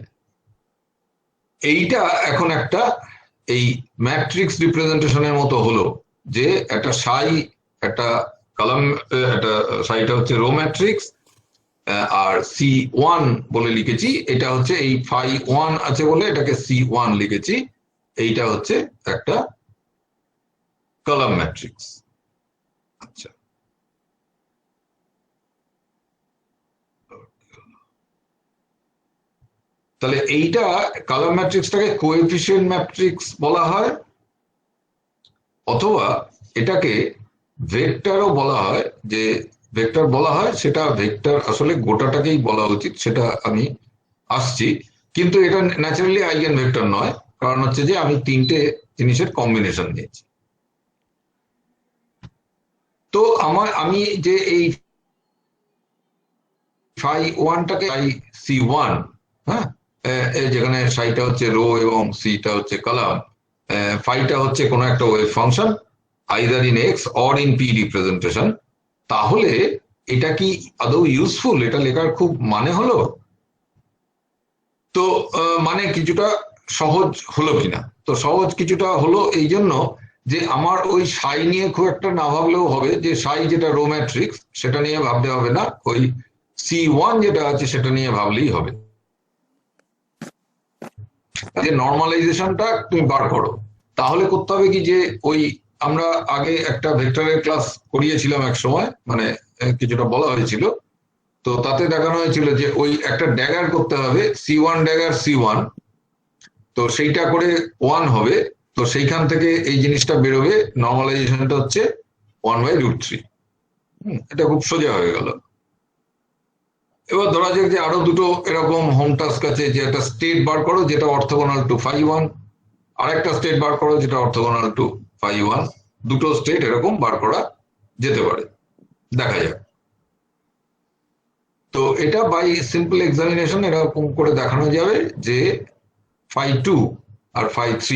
এইটা এখন একটা এই ম্যাট্রিক্স রিপ্রেজেন্টেশনের মতো হলো, যে একটা সাই, একটা কলাম, একটা সাইটা হচ্ছে রো ম্যাট্রিক্স, আর C1 বলে লিখেছি। এটা হচ্ছে এই phi1 আছে বলে এটাকে C1 লিখেছি। এইটা হচ্ছে একটা কলাম ম্যাট্রিক্স। আচ্ছা, তাহলে এইটা কলাম ম্যাট্রিক্সটাকে কোএফিসিয়েন্ট ম্যাট্রিক্স বলা হয়, অথবা এটাকে ভেক্টরও বলা হয়। যে ভেক্টর বলা হয় সেটা ভেক্টর আসলে গোটাটাকেই বলা উচিত, সেটা আমি আসছি। কিন্তু এটা ন্যাচারালি আইগেন ভেক্টর নয়, কারণ হচ্ছে যে আমি 3টে জিনিসের কম্বিনেশন নিয়েছি। তো আমি যে এই phi1টাকে C1, হ্যাঁ, যেখানে সাইটা হচ্ছে রো এবং সিটা হচ্ছে কলাম, ফাইটা হচ্ছে কোনো একটা wave function either in x or in P representation, তাহলে এটা কি আদৌ ইউজফুল? এটা লেখার খুব মানে হলো? তো মানে কিছুটা সহজ হলো কিনা? তো সহজ কিছুটা হলো এই জন্য যে আমার ওই সাই নিয়ে খুব একটা না ভাবলেও হবে, যে সাই যেটা রো ম্যাট্রিক্স সেটা নিয়ে ভাবতে হবে না, ওই C1 যেটা আছে সেটা নিয়ে ভাবলেই হবে। যে নর্মালাইজেশনটা তুমি বার করো, তাহলে করতে হবে কি, যে ওই আমরা আগে একটা ভেক্টরের ক্লাস করিয়েছিলাম এক সময়, মানে কিছুটা বলা হয়েছিল, তো তাতে দেখানো হয়েছিল যে ওই একটা ড্যাগার করতে হবে, C1 ড্যাগার C1, তো সেইটা করে 1 হবে। তো সেইখান থেকে এই জিনিসটা বেরোবে, নর্মালাইজেশনটা হচ্ছে 1/√3। এটা খুব সোজা হয়ে গেল। এবার ধরা যাক যে আরো দুটো এরকম হোম টাস্ক আছে, যে একটা স্টেট বার করো যেটা অর্থোগোনাল টু phi1, আর একটা স্টেট বার করো যেটা অর্থোগোনাল টু phi1। দুটো স্টেট এরকম বার করা যেতে পারে, দেখা যাক। তো এটা বাই সিম্পল এক্সামিনেশন এরকম করে দেখানো যাবে যে phi2 আর phi3,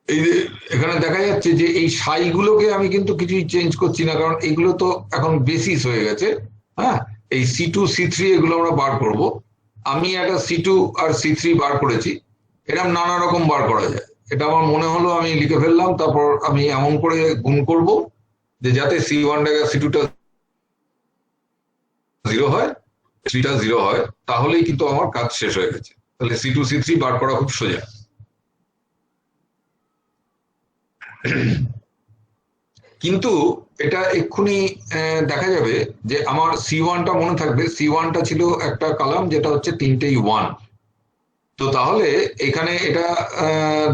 এই যে এখানে দেখা যাচ্ছে যে এই সাই গুলোকে আমি কিন্তু কিছুই চেঞ্জ করছি না, কারণ এগুলো তো এখন বেসিস হয়ে গেছে। হ্যাঁ, এই C2 C3 এগুলো আমরা বার করব। আমি একটা C2 আর C3 বার করেছি, এরকম নানা রকম বার করা যায়। এটা আমার মনে হলো, আমি লিখে ফেললাম। তারপর আমি এমন করে গুণ করব যে যাতে C1 ড্যাগার C2টা 0 হয়, 3টা 0 হয়, তাহলেই কিন্তু আমার কাজ শেষ হয়ে গেছে। তাহলে C2 C3 বার করা খুব সোজা। কিন্তু এটা এক্ষুনি দেখা যাবে যে আমার C1টা মনে থাকবে, C1টা ছিল একটা কলাম যেটা হচ্ছে 3টেই 1। তো তাহলে এখানে এটা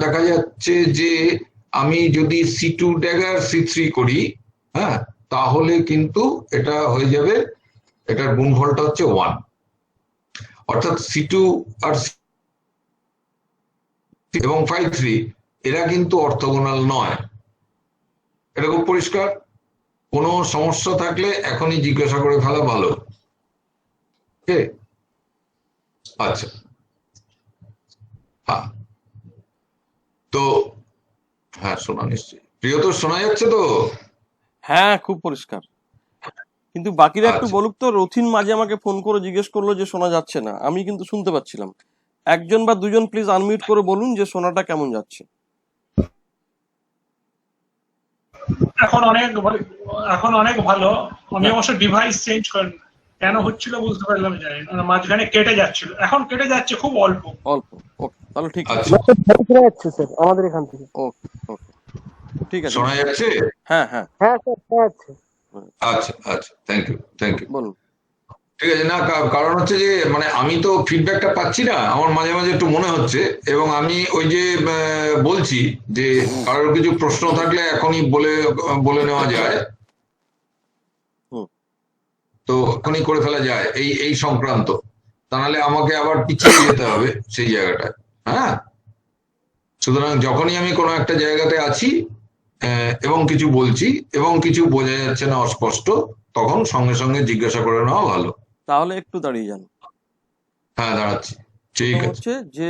দেখা যাচ্ছে যে আমি যদি C2 ড্যাগার C3 করি, হ্যাঁ, তাহলে কিন্তু এটা হয়ে যাবে, এটার গুণফলটা হচ্ছে 1। অর্থাৎ C2 আর এবং phi3 এরা কিন্তু অর্থোগোনাল নয়। এটা খুব পরিষ্কার। কোনো সমস্যা থাকলে এখনই জিজ্ঞাসা করে ফেলা ভালো। ওকে, আচ্ছা, হ্যাঁ। তো হ্যাঁ, শোনা নিশ্চয়ই। প্রিয়তর শোনা যাচ্ছে তো? হ্যাঁ, খুব পরিষ্কার। কিন্তু বাকিরা একটু আচ্ছা, বলুক তো। রথিন মাঝে আমাকে ফোন করে জিজ্ঞেস করলো যে শোনা যাচ্ছে না, আমি কিন্তু শুনতে পাচ্ছিলাম। একজন বা দুজন প্লিজ আনমিউট করে বলুন যে শোনাটা কেমন যাচ্ছে। এখন অনেক এখন অনেক ভালো। আমি হ্যাঁ, অবশ্য ডিভাইস চেঞ্জ করেন, কেন হচ্ছিল বুঝতে পারলাম, জানি না, মাঝখানে কেটে যাচ্ছিল, এখন কেটে যাচ্ছে খুব অল্প। অল্প। ওকে, তাহলে ঠিক আছে। আচ্ছা, শোনা যাচ্ছে স্যার আমাদের এখান থেকে। ওকে, ওকে, ঠিক আছে। শোনা যাচ্ছে? হ্যাঁ, হ্যাঁ, হ্যাঁ স্যার শোনা যাচ্ছে। আচ্ছা, আচ্ছা, থ্যাংক ইউ, থ্যাংক ইউ। বলুন। ঠিক আছে। না, কারণ হচ্ছে যে মানে আমি তো ফিডব্যাকটা পাচ্ছি না, আমার মাঝে মাঝে একটু মনে হচ্ছে। এবং আমি ওই যে বলছি যে কারোর কিছু প্রশ্ন থাকলে এখনই বলে নেওয়া যায়, হুম, তো এখনই করে ফেলা যায় এই সংক্রান্ত। তা নাহলে আমাকে আবার পিছিয়ে যেতে হবে সেই জায়গাটায়। হ্যাঁ, সুতরাং যখনই আমি কোনো একটা জায়গাতে আছি এবং কিছু বলছি এবং কিছু বোঝা যাচ্ছে না, অস্পষ্ট, তখন সঙ্গে সঙ্গে জিজ্ঞাসা করে নেওয়া ভালো। তাহলে একটু দাঁড়িয়ে যান। হ্যাঁ, দাঁড়াচ্ছি। ঠিক সেটা আছে। হচ্ছে যে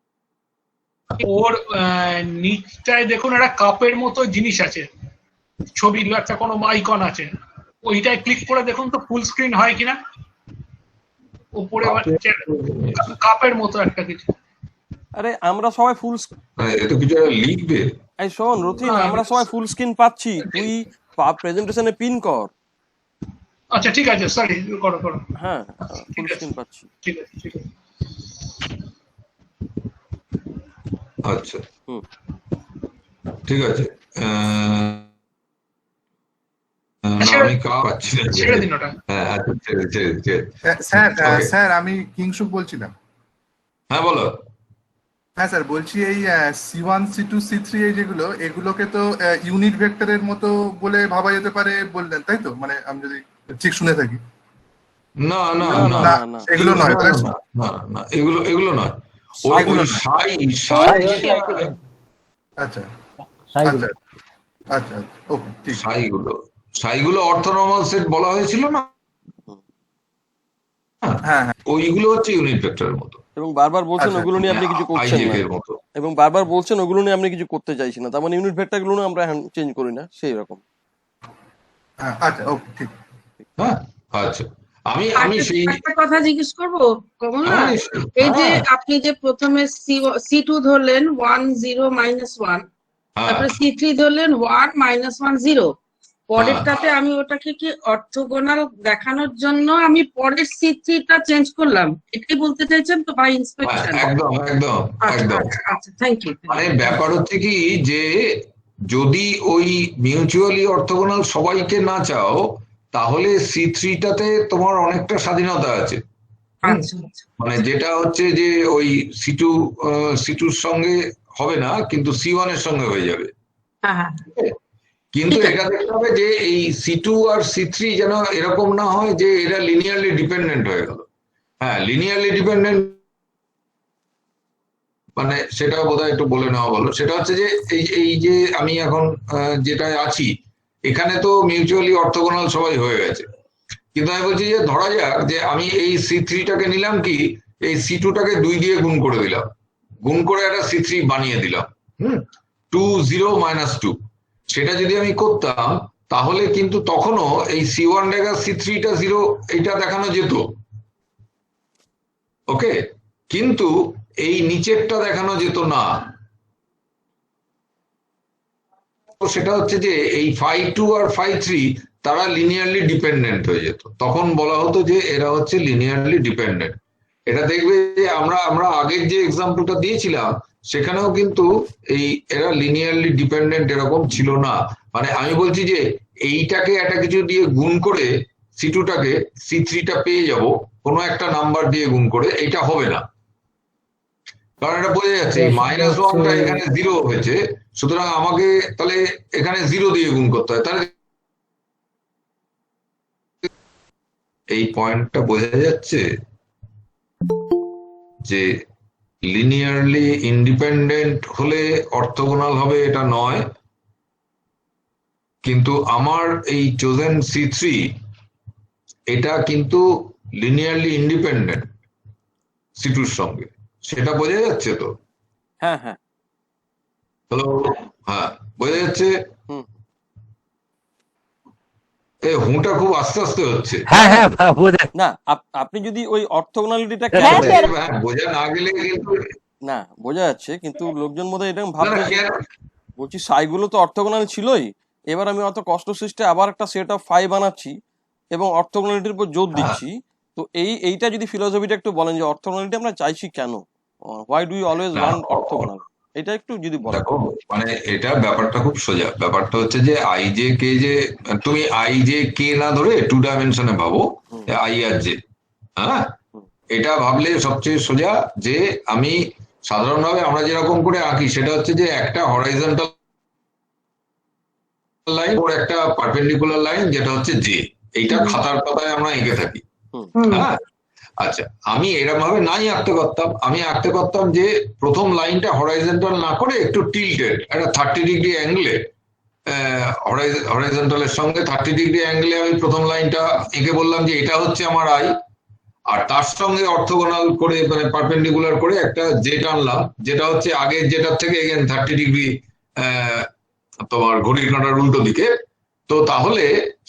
ওর নিচটায় দেখুন একটা কাপের মতো জিনিস আছে, ছবির একটা কোনো আইকন আছে, ওইটায় ক্লিক করে দেখুন তো ফুল স্ক্রিন হয় কিনা। উপরে কাপের মতো একটা কিছু। আরে আমরা সবাই ফুল, এত কিছু একটা লিখবে। এই শোন রথিন, আমরা সবাই ফুল স্ক্রিন পাচ্ছি, তুই প্রেজেন্টেশনে পিন কর। আচ্ছা ঠিক আছে, সরি, করো করো। হ্যাঁ ফুল স্ক্রিন পাচ্ছি। ঠিক আছে ঠিক আছে। আচ্ছা হুম। ঠিক আছে, আমি পাচ্ছি না। ছেড়ে দিন ওটা। হ্যাঁ আচ্ছা ছেড়ে। Sir Okay. স্যার আমি কিংশুক বলছিলাম। হ্যাঁ বলো। হ্যাঁ স্যার বলছি, এই C1 C2 C3 এই যেগুলো, এগুলোকে তো ইউনিট ভেক্টরের মতো বলে ভাবা যেতে পারে বললেন, তাই তো? মানে আমি যদি ঠিক শুনে থাকি। না না না, না না, না। এগুলো নয়, তাই তো? না এগুলো নয়। ওই এগুলো সাই আচ্ছা আচ্ছা আচ্ছা ওকে ঠিক আছে। সাইগুলো অর্থোনর্মাল সেট বলা হয়েছিল না? হ্যাঁ হ্যাঁ ওইগুলো হচ্ছে ইউনিট ভেক্টরের মতো, এবং বারবার বলছেন আচ্ছা, ওগুলো নিয়ে আপনি কিছু করছেন আইজেক না, এর মতো। এবং বারবার বলছেন ওগুলো নিয়ে আপনি কিছু করতে চাইছেন না, তার মানে ইউনিট ভেক্টর গুলো আমরা চেঞ্জ করি না সেই রকম। হ্যাঁ আচ্ছা ওকে ঠিক। হ্যাঁ আচ্ছা, আমি সেই একটা কথা জিজ্ঞেস করবো কমলা, হ্যাঁ, এই যে হ্যাঁ, আপনি যে প্রথমে C2 ধরলেন 1 0 -1, হ্যাঁ, তারপরে C3 ধরলেন 1 -1 0, পরেরটাতে আমি ওটাকে কি অর্থোগোনাল দেখানোর জন্য আমি পরের C3 টা চেঞ্জ করলাম, এটাই বলতে চাইছেন তো বাই ইন্সপেকশন? একদম একদম একদম। আচ্ছা থ্যাংক ইউ। মানে ব্যাপার হচ্ছে কি, যে যদি ওই মিউচুয়ালি অর্থোগোনাল সবাইকে না চাও, তাহলে C3টাতে তোমার অনেকটা স্বাধীনতা আছে। আচ্ছা আচ্ছা মানে যেটা হচ্ছে যে ওই C2 সঙ্গে হবে না, কিন্তু C1 এর সঙ্গে হয়ে যাবে। হ্যাঁ হ্যাঁ কিন্তু ঠিক আছে। এটা দেখতে হবে যে এই C2 আর C3 যেন এরকম না হয় যে এরা লিনিয়ারলি ডিপেন্ডেন্ট হয়ে গেল। হ্যাঁ, লিনিয়ারলি ডিপেন্ডেন্ট মানে সেটা বোধহয় একটু বলে নেওয়া ভালো। সেটা হচ্ছে যে এই যে আমি এখন যেটায় আছি, এখানে তো মিউচুয়ালি অর্থোগোনাল সবাই হয়ে গেছে, কিন্তু আমি বলছি যে ধরা যাক যে আমি এই C3টাকে নিলাম, কি এই C2টাকে 2 দিয়ে গুণ করে দিলাম, গুণ করে একটা C3 বানিয়ে দিলাম। 2 0 -2, সেটা যদি আমি করতাম তাহলে কিন্তু তখনও এই C1 ড্যাগার C3টা 0 এইটা দেখানো যেত, ওকে, কিন্তু এই নিচেরটা দেখানো যেত না। সেটা হচ্ছে যে এই phi2 আর phi3 তারা লিনিয়ারলি ডিপেন্ডেন্ট হয়ে যেত, তখন বলা হতো যে এরা হচ্ছে লিনিয়ারলি ডিপেন্ডেন্ট। এটা দেখবে যে আমরা আগের যে এক্সাম্পলটা দিয়েছিলাম সেখানেও কিন্তু এই এরা লিনিয়ারলি ডিপেন্ডেন্ট এরকম ছিল না। মানে আমি বলছি যে এইটাকে একটা কিছু দিয়ে গুণ করে C2টাকে C3টা পেয়ে যাব কোনো একটা নাম্বার দিয়ে গুণ করে, এটা হবে না, কারণ এটা বোঝা যাচ্ছে -1টা এখানে 0 হয়েছে, সুতরাং আমাকে তাহলে এখানে 0 দিয়ে গুণ করতে হয়। তাহলে এই পয়েন্টটা বোঝা যাচ্ছে যে লিনিয়ারলি ইন্ডিপেন্ডেন্ট হলে অর্থোগোনাল হবে এটা নয়, কিন্তু আমার এই চোজেন C3 এটা কিন্তু লিনিয়ারলি ইন্ডিপেন্ডেন্ট C2 এর সঙ্গে, সেটা বোঝা যাচ্ছে তো? হ্যাঁ হ্যাঁ হ্যালো, হ্যাঁ বোঝা যাচ্ছে। হুম। এই হুঁটা খুব আস্তে আস্তে হচ্ছে। হ্যাঁ হ্যাঁ বোঝা না আপনি যদি ওই অর্থোগোনালিটিটা বোঝা না গেলে কিন্তু না বোঝা যাচ্ছে, কিন্তু লোকজন বোধহয় এরকম না, ভাববে যে কেন? বলছি সাইগুলো তো অর্থোগোনাল ছিলই, এবার আমি অত কষ্ট সৃষ্টে আবার একটা সেট অফ ফাই বানাচ্ছি এবং অর্থোগোনালিটির উপর জোর দিচ্ছি। তো এইটা যদি ফিলোসফিটা একটু বলেন যে অর্থোগোনালিটি আমরা চাইছি কেন, হোয়াই ডু ইউ অলওয়েজ না, ওয়ান্ট অর্থোগোনাল, এটা একটু যদি বলেন। দেখো মানে এটা ব্যাপারটা খুব সোজা। ব্যাপারটা হচ্ছে যে আই জে কে, যে তুমি আই জে কে না ধরে 2 ডাইমেনশনে ভাবো, আই আর জে। হ্যাঁ, এটা ভাবলে সবচেয়ে সোজা। যে আমি সাধারণভাবে আমরা যেরকম করে আঁকি সেটা হচ্ছে যে একটা হরাইজন্টাল লাইন ওর একটা পারপেন্ডিকুলার লাইন যেটা হচ্ছে জে, এইটা খাতার পাতায় আমরা এঁকে থাকি। হ্যাঁ, আচ্ছা, আমি এরকম ভাবে নাই আঁকতে পারতাম। আমি আঁকতে পারতাম যে প্রথম লাইনটা হরাইজন্টাল না করে একটু টিল্টেড, একটা 30 ডিগ্রি অ্যাঙ্গেলে, হরাইজন্টালের সঙ্গে 30 ডিগ্রি অ্যাঙ্গেলে আমি প্রথম লাইনটা এঁকে বললাম যে এটা হচ্ছে আমার আই, আর তার সঙ্গে অর্থোগোনাল করে মানে পারপেন্ডিকুলার করে একটা জেট আনলাম, যেটা হচ্ছে আগের যেটার থেকে এগেন 30 ডিগ্রি তোমার ঘড়ির কাঁটার উল্টো দিকে। তো তাহলে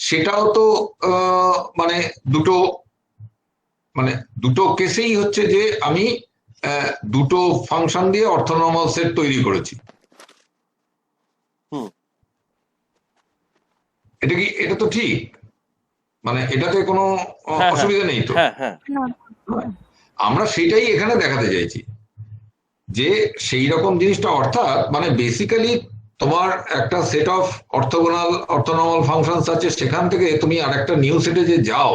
সেটাও তো মানে দুটো কেসেই হচ্ছে যে আমি দুটো ফাংশন দিয়ে অর্থোনর্মাল সেট তৈরি করেছি। এটা তো ঠিক, মানে এটাতে কোনো অসুবিধা নেই তো। হ্যাঁ হ্যাঁ না আমরা সেটাই এখানে দেখাতে চাইছি যে সেই রকম জিনিসটা, অর্থাৎ মানে বেসিক্যালি তোমার একটা সেট অফ অর্থোনর্মাল ফাংশনস আছে, সেখান থেকে তুমি আর একটা নিউ সেটে যে যাও,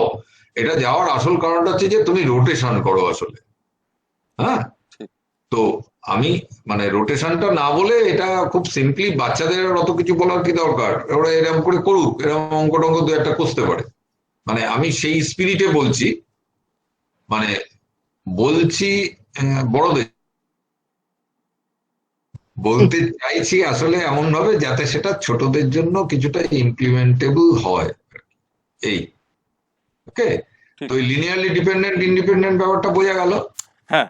এটা যাওয়ার আসল কারণটা হচ্ছে যে তুমি রোটেশন করো আসলে। হ্যাঁ, তো আমি মানে রোটেশনটা না বলে এটা খুব সিম্পলি, বাচ্চাদের অত কিছু বলার কি দরকার, ওরা এরকম করে করুক, এরকম অঙ্ক টঙ্ক দু একটা কষতে পারে। মানে আমি সেই স্পিরিটে বলছি, মানে বলছি বড়দের বলতে চাইছি আসলে এমন ভাবে যাতে সেটা ছোটদের জন্য কিছুটা ইমপ্লিমেন্টেবল হয়, এই। ওকে, তো লিনিয়ারলি ডিপেন্ডেন্ট ইন্ডিপেন্ডেন্ট ব্যাপারটা বোঝা গেল। হ্যাঁ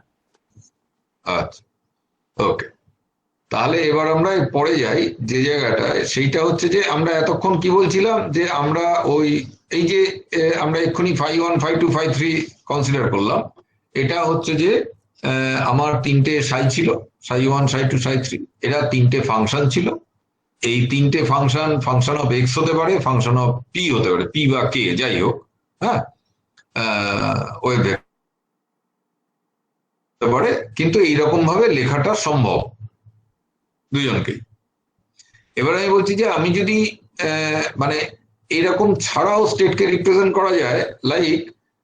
আচ্ছা, ওকে, তাহলে এবার আমরা পরে যাই যে জায়গাটায়, সেইটা হচ্ছে যে আমরা এতক্ষণ কি বলছিলাম, যে আমরা ওই এই যে আমরা এক্ষুনি φ1 φ2 φ3 কনসিডার করলাম। এটা হচ্ছে যে আমার তিনটে সাই ছিল, ψ1 ψ2 ψ3, এরা তিনটে ফাংশন ছিল। এই তিনটে ফাংশন অফ এক্স হতে পারে, ফাংশন অফ পি হতে পারে, পি বা কে যাই হোক। হ্যাঁ, ওয়েভ হতে পারে, কিন্তু এইরকম ভাবে লেখাটা সম্ভব দুজনকেই। এবার আমি বলছি যে আমি যদি মানে এরকম ছাড়াও স্টেটকে রিপ্রেজেন্ট করা যায়, লাইক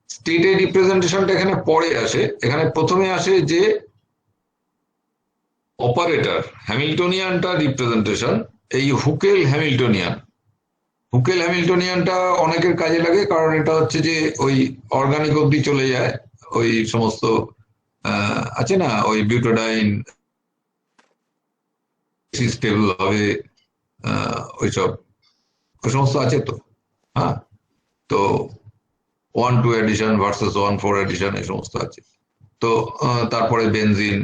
স্টেটের রিপ্রেজেন্টেশনটা এখানে পরে আসে, এখানে প্রথমে আসে যে অপারেটর হ্যামিল্টনিয়ানটা রিপ্রেজেন্টেশন, এই হুকেল হ্যামিল্টনিয়ানটা অনেকের কাজে লাগে, কারণ এটা হচ্ছে যে ওই অর্গানিক অব্দি চলে যায়, ওই সমস্ত আছে না, ওই বিউটাডাইন স্টেবল হবে, ওই সমস্ত আছে তো। হ্যাঁ, তো 1,2 অ্যাডিশন ভার্সেস 1,4 অ্যাডিশন এই সমস্ত আছে। তো তারপরে বেনজিন,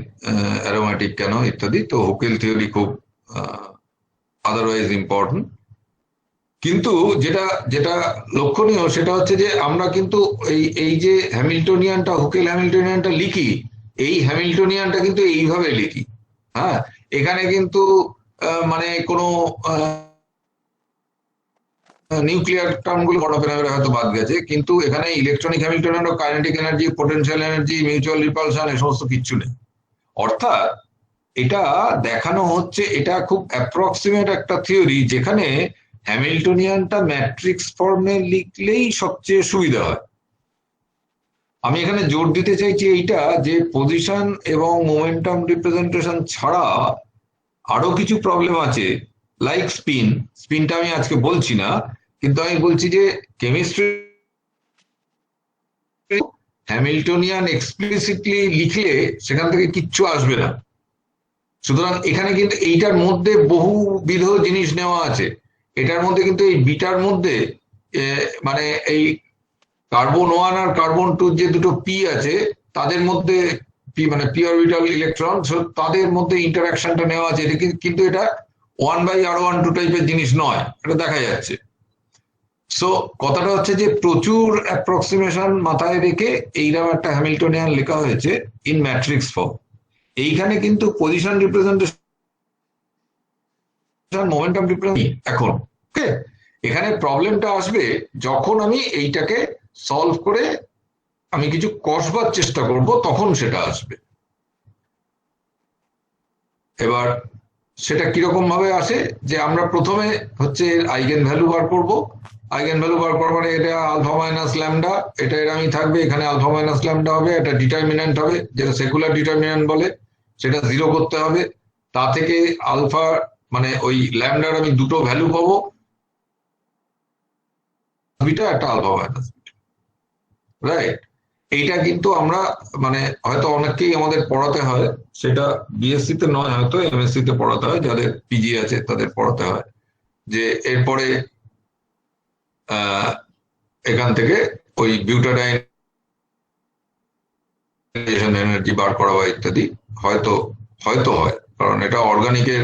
অ্যারোমেটিক কেন ইত্যাদি। তো হুকেল থিওরি খুব আদারওয়াইজ ইম্পর্টেন্ট। কিন্তু যেটা লক্ষণীয় সেটা হচ্ছে যে আমরা কিন্তু এই যে হ্যামিল্টনিয়ানটা, হুকেল হ্যামিল্টনিয়ানটা লিখি, এই হ্যামিল্টনিয়ানটা কিন্তু এইভাবে লিখি। হ্যাঁ, এখানে কিন্তু মানে কোনো নিউক্লিয়ার টার্মগুলো গণপেনামের হয়তো বাদ গেছে, কিন্তু এখানে electronic Hamiltonian, kinetic energy, potential energy, mutual repulsion এই সমস্ত কিচ্ছু নেই। অর্থাৎ এটা দেখানো হচ্ছে, এটা খুব অ্যাপ্রক্সিমেট একটা থিওরি, যেখানে হ্যামিল্টনিয়ানটা ম্যাট্রিক্স ফর্মে লিখলেই সবচেয়ে সুবিধা হয়। আমি এখানে জোর দিতে চাইছি এইটা, যে পজিশন এবং মোমেন্টাম রিপ্রেজেন্টেশন ছাড়া আরো কিছু প্রবলেম আছে, লাইক স্পিনটা আমি আজকে বলছি না, কিন্তু আমি বলছি যে কেমিস্ট্রি হ্যামিল্টনিয়ান এক্সপ্লিসিটলি লিখলে সেখান থেকে কিচ্ছু আসবে না। সুতরাং এখানে কিন্তু এইটার মধ্যে বহুবিধ জিনিস নেওয়া আছে। এটার মধ্যে কিন্তু এই বিটার মধ্যে মানে এই কার্বন 1 আর কার্বন 2 যে দুটো পি আছে, তাদের মধ্যে পি মানে পি অরবিটাল ইলেকট্রন, তাদের মধ্যে ইন্টারাকশনটা নেওয়া আছে। এটা কিন্তু এটা 1/R12 টাইপের জিনিস নয়, এটা দেখা যাচ্ছে। সো কথাটা হচ্ছে যে প্রচুর অ্যাপ্রক্সিমেশন মাথায় রেখে এইরকম একটা হ্যামিল্টনিয়ান লেখা হয়েছে ইন ম্যাট্রিক্স ফর্ম। এইখানে কিন্তু পজিশন রিপ্রেজেন্টেশন, মোমেন্টাম রিপ্রেজেন্টেশন এখন। ওকে, এখানে প্রবলেমটা আসবে যখন আমি এইটাকে সলভ করে আমি কিছু কষবার চেষ্টা করব, তখন সেটা আসবে। এবার সেটা কিরকম ভাবে আসে, যে আমরা প্রথমে হচ্ছে আইগেন ভ্যালু বার করব। আইগেন ভ্যালু বার করবার মানে এটা আলফা মাইনাস ল্যামডা, এটা এরকমই থাকবে, এখানে আলফা মাইনাস ল্যামডা হবে, এটা ডিটারমিন্যান্ট হবে, যেটা সেকুলার ডিটারমিন্যান্ট বলে, সেটা 0 করতে হবে। তা থেকে আলফা মানে ওই ল্যামডার আমি দুটো ভ্যালু পাবো, বিটা একটা আলফা মাইনাস বিটা, রাইট। এইটা কিন্তু আমরা মানে হয়তো অনেককেই আমাদের পড়াতে হয়, সেটা বিএসসি তে নয়, হয়তো এমএসসি তে পড়াতে হয়, যাদের পিজি আছে তাদের পড়াতে হয়, যে এরপরে এখান থেকে ওই বিউটাডাইন এনার্জি বার করা বা ইত্যাদি হয়তো হয়তো হয়, কারণ এটা অর্গানিকের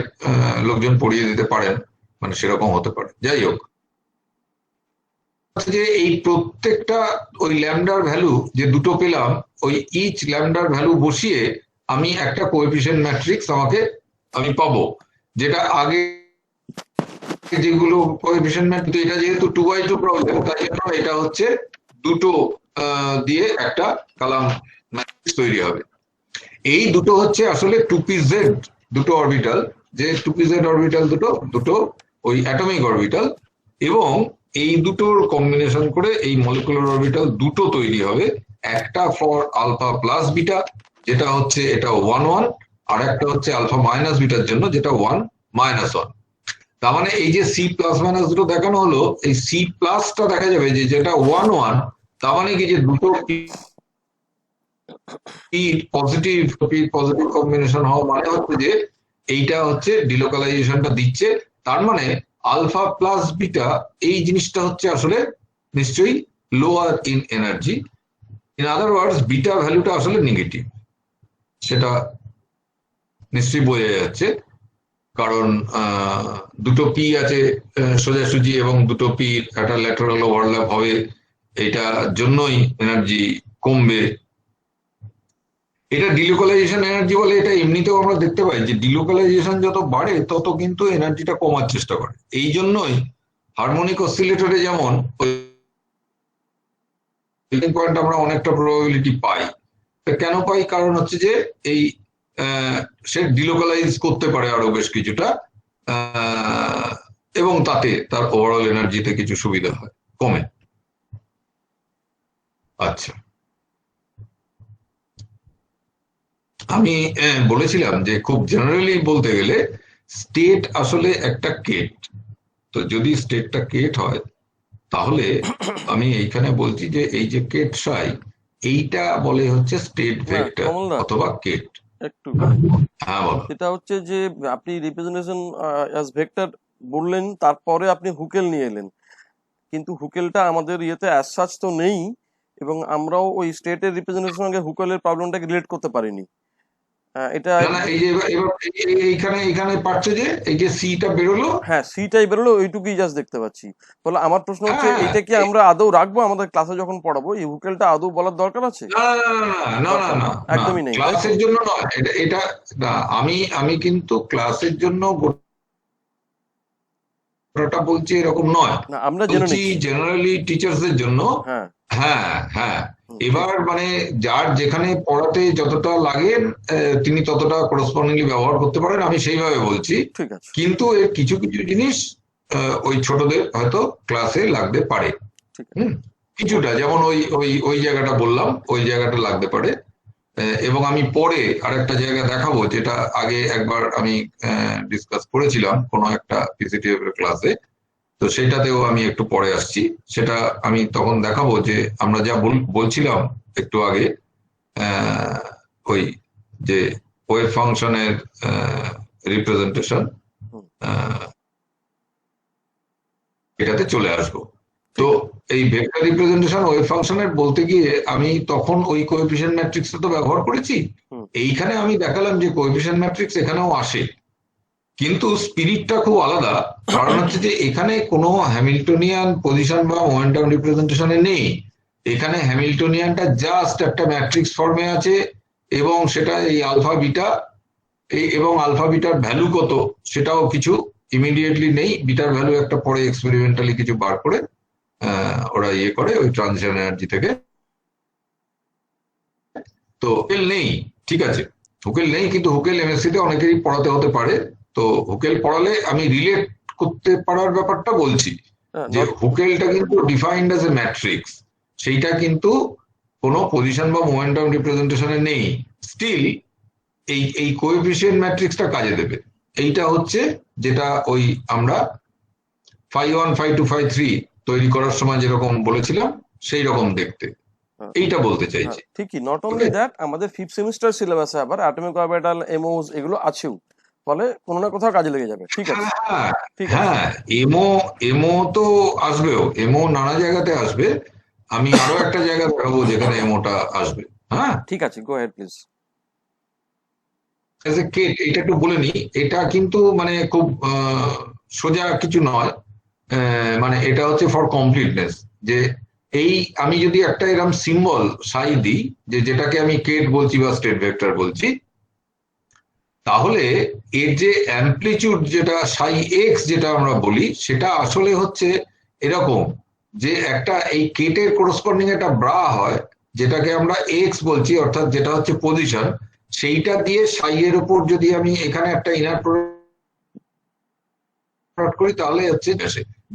লোকজন পড়িয়ে দিতে পারেন, মানে সেরকম হতে পারে। যাই হোক, যে এই প্রত্যেকটা ওই ল্যামডার ভ্যালু যে দুটো পেলাম, ওই ইচ ল্যামডার ভ্যালু বসিয়ে আমি একটা কোএফিসিয়েন্ট ম্যাট্রিক্স আমি পাবো, যেটা আগে যেগুলো কোএফিসিয়েন্ট ম্যাট্রিক্স, এটা যেহেতু 2x2 প্রবলেম, তাই জন্য এটা হচ্ছে দুটো দিয়ে একটা কলাম ম্যাট্রিক্স তৈরি হবে। এই দুটো হচ্ছে আসলে 2pz দুটো অরবিটাল, যে 2pz অরবিটাল দুটো ওই অ্যাটমিক অরবিটাল, এবং এই দুটোর কম্বিনেশন করে এই মলিকুলার অরবিটাল দুটো তৈরি হবে, একটা ফর আলফা প্লাস বিটা যেটা হচ্ছে এটা 1 আর একটা হচ্ছে আলফা মাইনাস বিটার জন্য যেটা 1 -1। তার মানে এই যে সি প্লাস মাইনাস দুটো দেখানো হলো, এই সি প্লাসটা দেখা যাবে যে যেটা 1 তার মানে কি যে দুটো পজিটিভ কম্বিনেশন হওয়া মানে হচ্ছে যে এইটা হচ্ছে ডিলোকালাইজেশনটা দিচ্ছে, তার মানে আলফা প্লাস বিটা এই জিনিসটা হচ্ছে আসলে নিশ্চয়ই lower in energy. In other words beta ভ্যালুটা আসলে নেগেটিভ, সেটা নিশ্চয়ই বোঝা যাচ্ছে, কারণ দুটো পি আছে সোজাসুজি এবং দুটো পি একটা ল্যাটারাল ওভারল্যাপ হবে, এইটার জন্যই এনার্জি কমবে। এটা ডিলোকালাইজেশন এনার্জি বলে। এটা এমনিতেও আমরা দেখতে পাই যে ডিলোকালাইজেশন যত বাড়ে তত কিন্তু এনার্জিটা কমার চেষ্টা করে। এই জন্যই হারমোনিক অসিলেটরে যেমন পয়েন্ট আমরা অনেকটা প্রবাবিলিটি পাই। কেন পাই? কারণ হচ্ছে যে এই সে ডিলোকালাইজ করতে পারে আরো বেশ কিছুটা, এবং তাতে তার ওভারঅল এনার্জিতে কিছু সুবিধা হয়, কমে। আচ্ছা, আমি বলেছিলাম যে খুব জেনারেলি বলতে গেলে স্টেট আসলে একটা কেট। তো যদি স্টেটটা কেট হয় তাহলে আমি এইখানে বলছি যে এই যে কেট সাই, এইটা বলে হচ্ছে স্টেট ভেক্টর অথবা কেট। একটু হ্যাঁ বলো। এটা হচ্ছে যে আপনি রিপ্রেজেন্টেশন অ্যাজ ভেক্টর বললেন, তারপরে আপনি হুকেল নিয়ে এলেন, কিন্তু হুকেলটা আমাদের ইয়েতে অ্যাজ সাচ তো নেই, এবং আমরাও ওই স্টেটের রিপ্রেজেন্টেশনের সঙ্গে হুকেলের প্রবলেমটাকে রিলেট করতে পারিনি। এটা এই যে এবার এইখানে পাচ্ছে যে এই যে সিটা বেরোলো, হ্যাঁ সিটাই বেরোলো, ওইটুকুই জাস্ট দেখতে পাচ্ছি। বলে আমার প্রশ্ন হচ্ছে এটা কি আমরা আদৌ রাখবো আমাদের ক্লাসে যখন পড়াবো? এই হুকেলটা আদৌ বলার দরকার আছে? না, একদমই নেই, ক্লাসের জন্য নয় এটা। না, আমি কিন্তু ক্লাসের জন্য গোটাটা বলছি এরকম নয়, না আমরা বলছি জেনারেলি টিচার্সদের জন্য। হ্যাঁ হ্যাঁ, এবার মানে যার যেখানে পড়াতে যতটা লাগে তিনি ততটা করসপন্ডিংলি ব্যবহার করতে পারেন, আমি সেইভাবে বলছি। ঠিক আছে, কিন্তু এর কিছু কিছু জিনিস ওই ছোটদের হয়তো ক্লাসে লাগতে পারে, কিছুটা, যেমন ওই জায়গাটা বললাম, ওই জায়গাটা লাগতে পারে। এবং আমি পরে আরেকটা জায়গা দেখাবো, যেটা আগে একবার আমি ডিসকাস করেছিলাম কোনো একটা পিসিটিএফ এর ক্লাসে, তো সেটাতেও আমি একটু পরে আসছি। সেটা আমি তখন দেখাবো যে আমরা যা বলছিলাম একটু আগে, ওই যে ওয়েভ ফাংশনের রিপ্রেজেন্টেশন, এটাতে চলে আসবো। তো এই ভেক্টর রিপ্রেজেন্টেশন ওয়েভ ফাংশনের বলতে গিয়ে আমি তখন ওই কোএফিসিয়েন্ট ম্যাট্রিক্সটা তো ব্যবহার করেছি। এইখানে আমি দেখালাম যে কোএফিসিয়েন্ট ম্যাট্রিক্স এখানেও আসে, কিন্তু স্পিরিটটা খুব আলাদা। কারণ হচ্ছে যে এখানে কোনো হ্যামিল্টনিয়ান পজিশন বা মোমেন্টাম রিপ্রেজেন্টেশনে নেই। এখানে হ্যামিল্টনিয়ানটা জাস্ট একটা ম্যাট্রিক্স ফর্মে আছে, এবং সেটা এই আলফা বিটা, এবং আলফা বিটার ভ্যালু কত সেটাও কিছু ইমিডিয়েটলি নেই। বিটার ভ্যালু একটা পরে এক্সপেরিমেন্টালি কিছু বার করে ওরা ইয়ে করে ওই ট্রানজিশন এনার্জি থেকে। তো হুকেল নেই, ঠিক আছে, হুকেল নেই, কিন্তু হুকেল এমএসসি তে অনেকেরই পড়াতে হতে পারে। তো হুকেল পড়ালে আমি রিলেট করতে পারার ব্যাপারটা বলছি, যে হুকেলটা কিন্তু ডিফাইন্ড অ্যাজ এ ম্যাট্রিক্স, সেইটা কিন্তু কোনো পজিশন বা মোমেন্টাম রিপ্রেজেন্টেশনে নেই। স্টিল এই কোএফিসিয়েন্ট ম্যাট্রিক্সটা কাজে দেবে। এইটা হচ্ছে যেটা ওই আমরা phi1 phi2 phi3 তৈরি করার সময় যেরকম বলেছিলাম সেই রকম দেখতে, এইটা বলতে চাইছি। ঠিকই, নট অনলি দ্যাট, আমাদের 5th সেমিস্টার সিলেবাসে আবার অ্যাটমিক অরবিটাল, এমওস এগুলো আছেও, ফলে কোনো না কোথাও কাজে লেগে যাবে। ঠিক আছে, হ্যাঁ, এমও তো আসবেও, এমও নানা জায়গাতে আসবে। আমি আরো একটা জায়গা দেখাবো যেখানে এমওটা আসবে। হ্যাঁ, ঠিক আছে, go ahead please. As a cat, এটা একটু বলে নি, এটা কিন্তু মানে খুব সোজা কিছু নয়। মানে এটা হচ্ছে ফর কমপ্লিটনেস, যে এই আমি যদি একটা এরকম সিম্বল সাই দিই, যে যেটাকে আমি কেট বলছি বা স্টেট ভেক্টর বলছি, তাহলে এর যে অ্যামপ্লিচিউড যেটা সাই এক্স যেটা আমরা বলি, সেটা আসলে হচ্ছে এরকম, যে একটা এই কেটের করসপন্ডিং একটা ব্রা হয়, যেটাকে আমরা এক্স বলছি, অর্থাৎ যেটা হচ্ছে পজিশন, সেইটা দিয়ে সাই এর উপর যদি আমি এখানে একটা ইনার প্রোডাক্ট করি, তাহলে হচ্ছে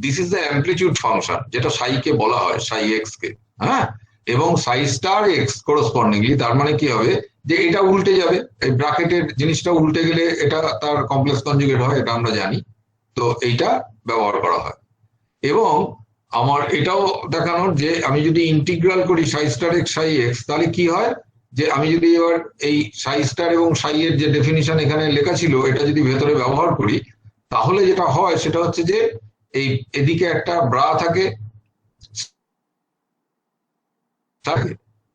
this is the amplitude function, যেটা সাই কে বলা হয়, সাই এক্স কে। হ্যাঁ, এবং সাই স্টার এক্স করসপন্ডিংলি, তার মানে কি হবে, যে এটা উল্টে যাবে, এই ব্র্যাকেটের জিনিসটা উল্টে গেলে এটা তার কমপ্লেক্স কনজুগেট হয়, এটা আমরা জানি। তো এইটা ব্যবহার করা হয়। এবং আমার এটাও দেখানোর, যে আমি যদি ইন্টিগ্রাল করি সাই স্টার এক্স সাই এক্স, তাহলে কি হয়, যে আমি যদি এবার এই সাই স্টার এবং সাই এর যে ডেফিনিশন এখানে লেখা ছিল, এটা যদি ভেতরে ব্যবহার করি, তাহলে যেটা হয় সেটা হচ্ছে যে এই এদিকে একটা ব্রা থাকে,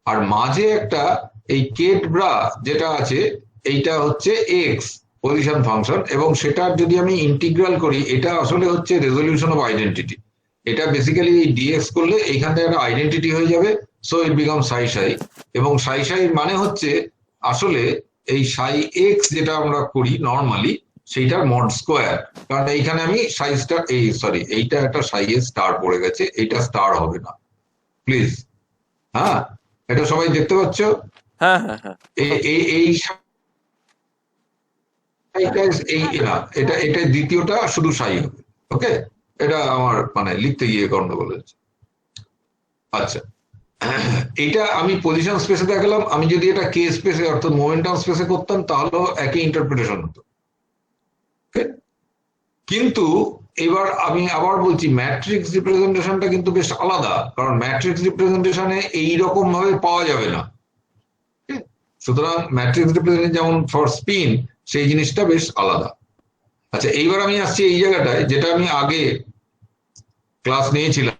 আর মাঝে একটা এই কেট ব্রা যেটা আছে, এইটা হচ্ছে এক্স পজিশন ফাংশন, এবং সেটার যদি আমি ইন্টিগ্রাল করি, এটা আসলে হচ্ছে রেজলিউশন অফ আইডেন্টিটি। এটা বেসিক্যালি এই ডিএক্স করলে এইখান থেকে একটা আইডেন্টিটি হয়ে যাবে, সো ইট বিকাম সাই সাই। এবং সাই সাই মানে হচ্ছে আসলে এই সাই এক্স যেটা আমরা করি নর্মালি, সেইটার মড স্কোয়ার। কারণ এইখানে আমি সাই স্টার, এই সরি, এইটা একটা সাই এর স্টার পড়ে গেছে, এইটা স্টার হবে না প্লিজ। হ্যাঁ, এটা সবাই দেখতে পাচ্ছ? হ্যাঁ হ্যাঁ হ্যাঁ এই এটা এটা দ্বিতীয়টা শুধু সাই হবে। ওকে, এটা আমার মানে লিখতে গিয়ে গন্ডগোল হয়েছে। আচ্ছা, এইটা আমি পজিশন স্পেসে দেখালাম। আমি যদি এটা কে স্পেসে অর্থাৎ মোমেন্টাম স্পেসে করতাম, তাহলেও একই ইন্টারপ্রিটেশন হতো। কিন্তু এবার আমি আবার বলছি, ম্যাট্রিক্স রিপ্রেজেন্টেশনটা কিন্তু বেশ আলাদা, কারণ ম্যাট্রিক্স রিপ্রেজেন্টেশনে এইরকম ভাবে পাওয়া যাবে না। সুতরাং ম্যাট্রিক্স রিপ্রেজেন্টেশন যেমন ফর স্পিন, সেই জিনিসটা বেশ আলাদা। আচ্ছা, এইবার আমি আসছি এই জায়গাটায়, যেটা আমি আগে ক্লাস নিয়েছিলাম,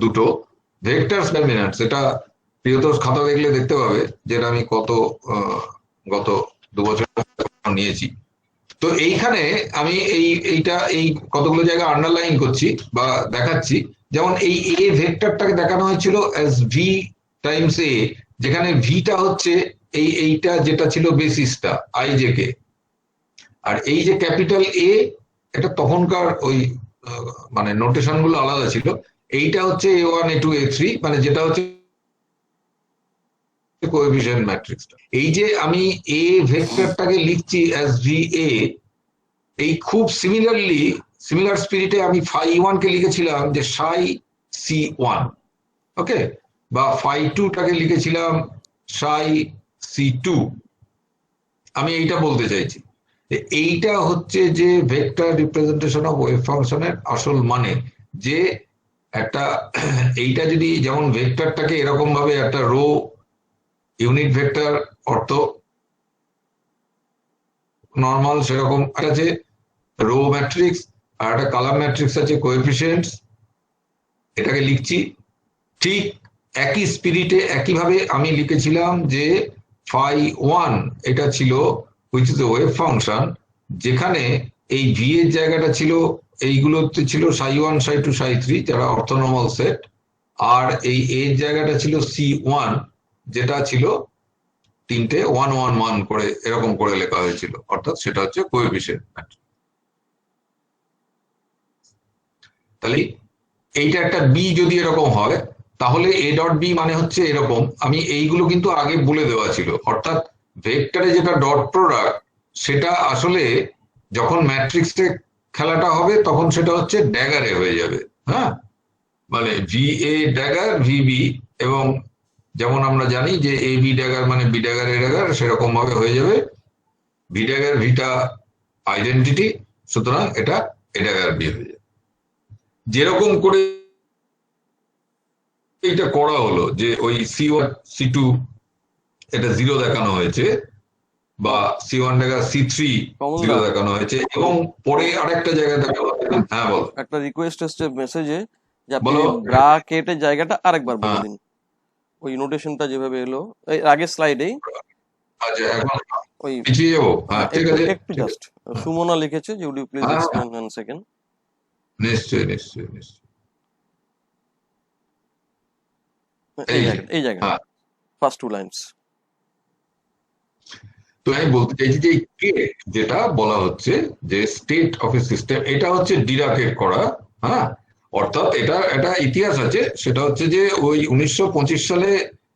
দুটো ভেক্টরস ডমিনেন্টস। এটা প্রিয়তোষ খাতা দেখলে দেখতে পাবে, যেটা আমি গত 2 বছর নিয়েছি। তো এইখানে আমি এই কতগুলো জায়গা আন্ডারলাইন করছি বা দেখাচ্ছি। যেমন এই এ ভেক্টরটাকে দেখানো হয়েছিল অ্যাজ ভি টাইমস এ, যেখানে ভিটা হচ্ছে এইটা যেটা ছিল বেসিসটা আই জে কে, আর এই যে ক্যাপিটাল এ, এটা তখনকার ওই মানে নোটেশন গুলো আলাদা ছিল। এইটা হচ্ছে A1 A2 A3, মানে যেটা হচ্ছে কোএফিসিয়েন্ট ম্যাট্রিক্সটা। এই যে আমি এ ভেক্টরটাকে লিখছি অ্যাজ ভি এ, এই খুব সিমিলার স্পিরিটে আমি ফাই 1 কে লিখেছিলাম যে সাই সি 1, ওকে, বা ফাই 2 টাকে লিখেছিলাম সাই সি 2। আমি এইটা বলতে চাইছি, এইটা হচ্ছে যে ভেক্টর রিপ্রেজেন্টেশন অফ ওয়েভ ফাংশনের আসল মানে, যে একটা এইটা যদি যেমন ভেক্টরটাকে এরকম ভাবে একটা রো ইউনিট ভেক্টর অর্থ নর্মাল, সেরকম আছে রো ম্যাট্রিক্স, আর একটা কালার ম্যাট্রিক্স আছে কোএফিসিয়েন্টস, এটাকে লিখছি ঠিক একই স্পিরিটে। একইভাবে আমি লিখেছিলাম যে ফাই 1 এটা ছিল which is a wave function, যেখানে এই ভি এর জায়গাটা ছিল, এইগুলোতে ছিল সাই 1 সাই 2 সাই 3 যারা অর্থোনর্মাল সেট, আর এই এর জায়গাটা ছিল সি 1, যেটা ছিল 3টে 1 1 1 করে এরকম করে লেখা হয়েছিল, অর্থাৎ সেটা হচ্ছে কোএফিসিয়েন্ট ম্যাট্রিক্স। তাহলে এইটা একটা বি যদি এরকম হয়, তাহলে এ ডট বি মানে হচ্ছে এরকম। আমি এইগুলো কিন্তু আগে বলে দেওয়া ছিল, অর্থাৎ ভেক্টরে যেটা ডট প্রোডাক্ট, সেটা আসলে যখন ম্যাট্রিক্সে খেলাটা হবে তখন সেটা হচ্ছে ড্যাগারে হয়ে যাবে। হ্যাঁ, মানে V A dagger V B, এবং যেমন আমরা জানি যে এ বি ড্যাগার মানে বি ড্যাগার এ ড্যাগার, সেরকম ভাবে হয়ে যাবে ভি ড্যাগার ভিটা আইডেন্টিটি, সুতরাং এটা এ ড্যাগার বি হয়ে যাবে। যেরকম করে এইটা করা হলো, যে ওই C1 C2 এটা 0 দেখানো হয়েছে, বা C1 ড্যাগার C3 0 দেখানো হয়েছে, এবং পরে আরেকটা জায়গায় দেখানো হয়েছে। হ্যাঁ, বলো। একটা রিকোয়েস্ট এসছে মেসেজে যে আপনি বলো। ব্র্যাকেটের জায়গাটা আরেকবার বলে হ্যাঁ। দিন, ওই নোটেশনটা যেভাবে এলো এই আগের স্লাইডেই, আচ্ছা এখন ওই পিছিয়ে যাবো, হ্যাঁ ঠিক একটু আছে একটু জাস্ট সুমনা লিখেছে যে উড ইউ প্লিজ হ্যাঁ, এক্সপ্লেন ওয়ান সেকেন্ড। নিশ্চয়ই নিশ্চয়ই নিশ্চয়ই। এই এই যে, জায়গা এই জায়গা হ্যাঁ ফার্স্ট টু লাইনস। তো আমি বলতে চাইছি যে কে যেটা বলা হচ্ছে যে স্টেট অফ এ সিস্টেম, এটা হচ্ছে ডিরাকেট করা, হ্যাঁ, অর্থাৎ এটা একটা ইতিহাস আছে, সেটা হচ্ছে যে ওই 1925 সালে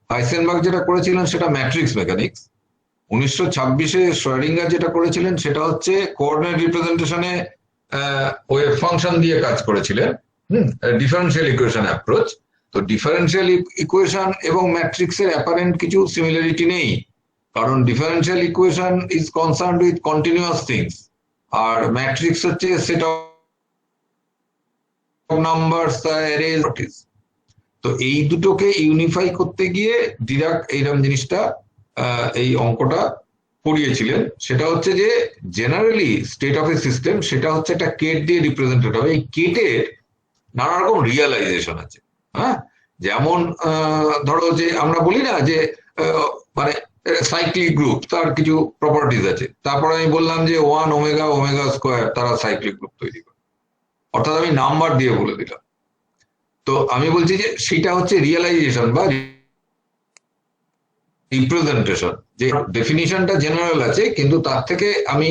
হাইসেনবার্গ যেটা করেছিলেন সেটা ম্যাট্রিক্স মেকানিক্স, 1926-এ শ্রোডিঙ্গার যেটা করেছিলেন সেটা হচ্ছে কোঅর্ডিনেট রিপ্রেজেন্টেশনে ওয়েভ ফাংশন দিয়ে কাজ করেছিলেন, ডিফারেন্সিয়াল ইকুয়েশন অ্যাপ্রোচ। তো ডিফারেন্সিয়াল ইকুয়েশন এবং ম্যাট্রিক্সের অ্যাপারেন্ট কিছু সিমিলারিটি নেই, কারণ differential equation is concerned with continuous things, আর ম্যাট্রিক্স হচ্ছে সেট অফ নাম্বারস অ্যারেজ। তো এই দুটোকে ইউনিফাই করতে গিয়ে ডিরাক এইরকম জিনিসটা এই অঙ্কটা পড়িয়েছিলেন। সেটা হচ্ছে যে generally state of a system সেটা হচ্ছে একটা কেট দিয়ে রিপ্রেজেন্টেড হবে। এই কেটের নানা রকম রিয়ালাইজেশন আছে, হ্যাঁ, যেমন ধরো যে আমরা বলি না যে মানে সাইক্লিক গ্রুপ, তার কিছু প্রপার্টিজ আছে, তারপরে আমি বললাম যে 1 ওমেগা ওমেগা স্কোয়ার তারা সাইক্লিক গ্রুপ তৈরি করে, অর্থাৎ আমি নাম্বার দিয়ে বলে দিলাম। তো আমি বলছি যে সেটা হচ্ছে রিয়েলাইজেশন বা রিপ্রেজেন্টেশন, যে ডেফিনিশনটা জেনারেল আছে কিন্তু তার থেকে আমি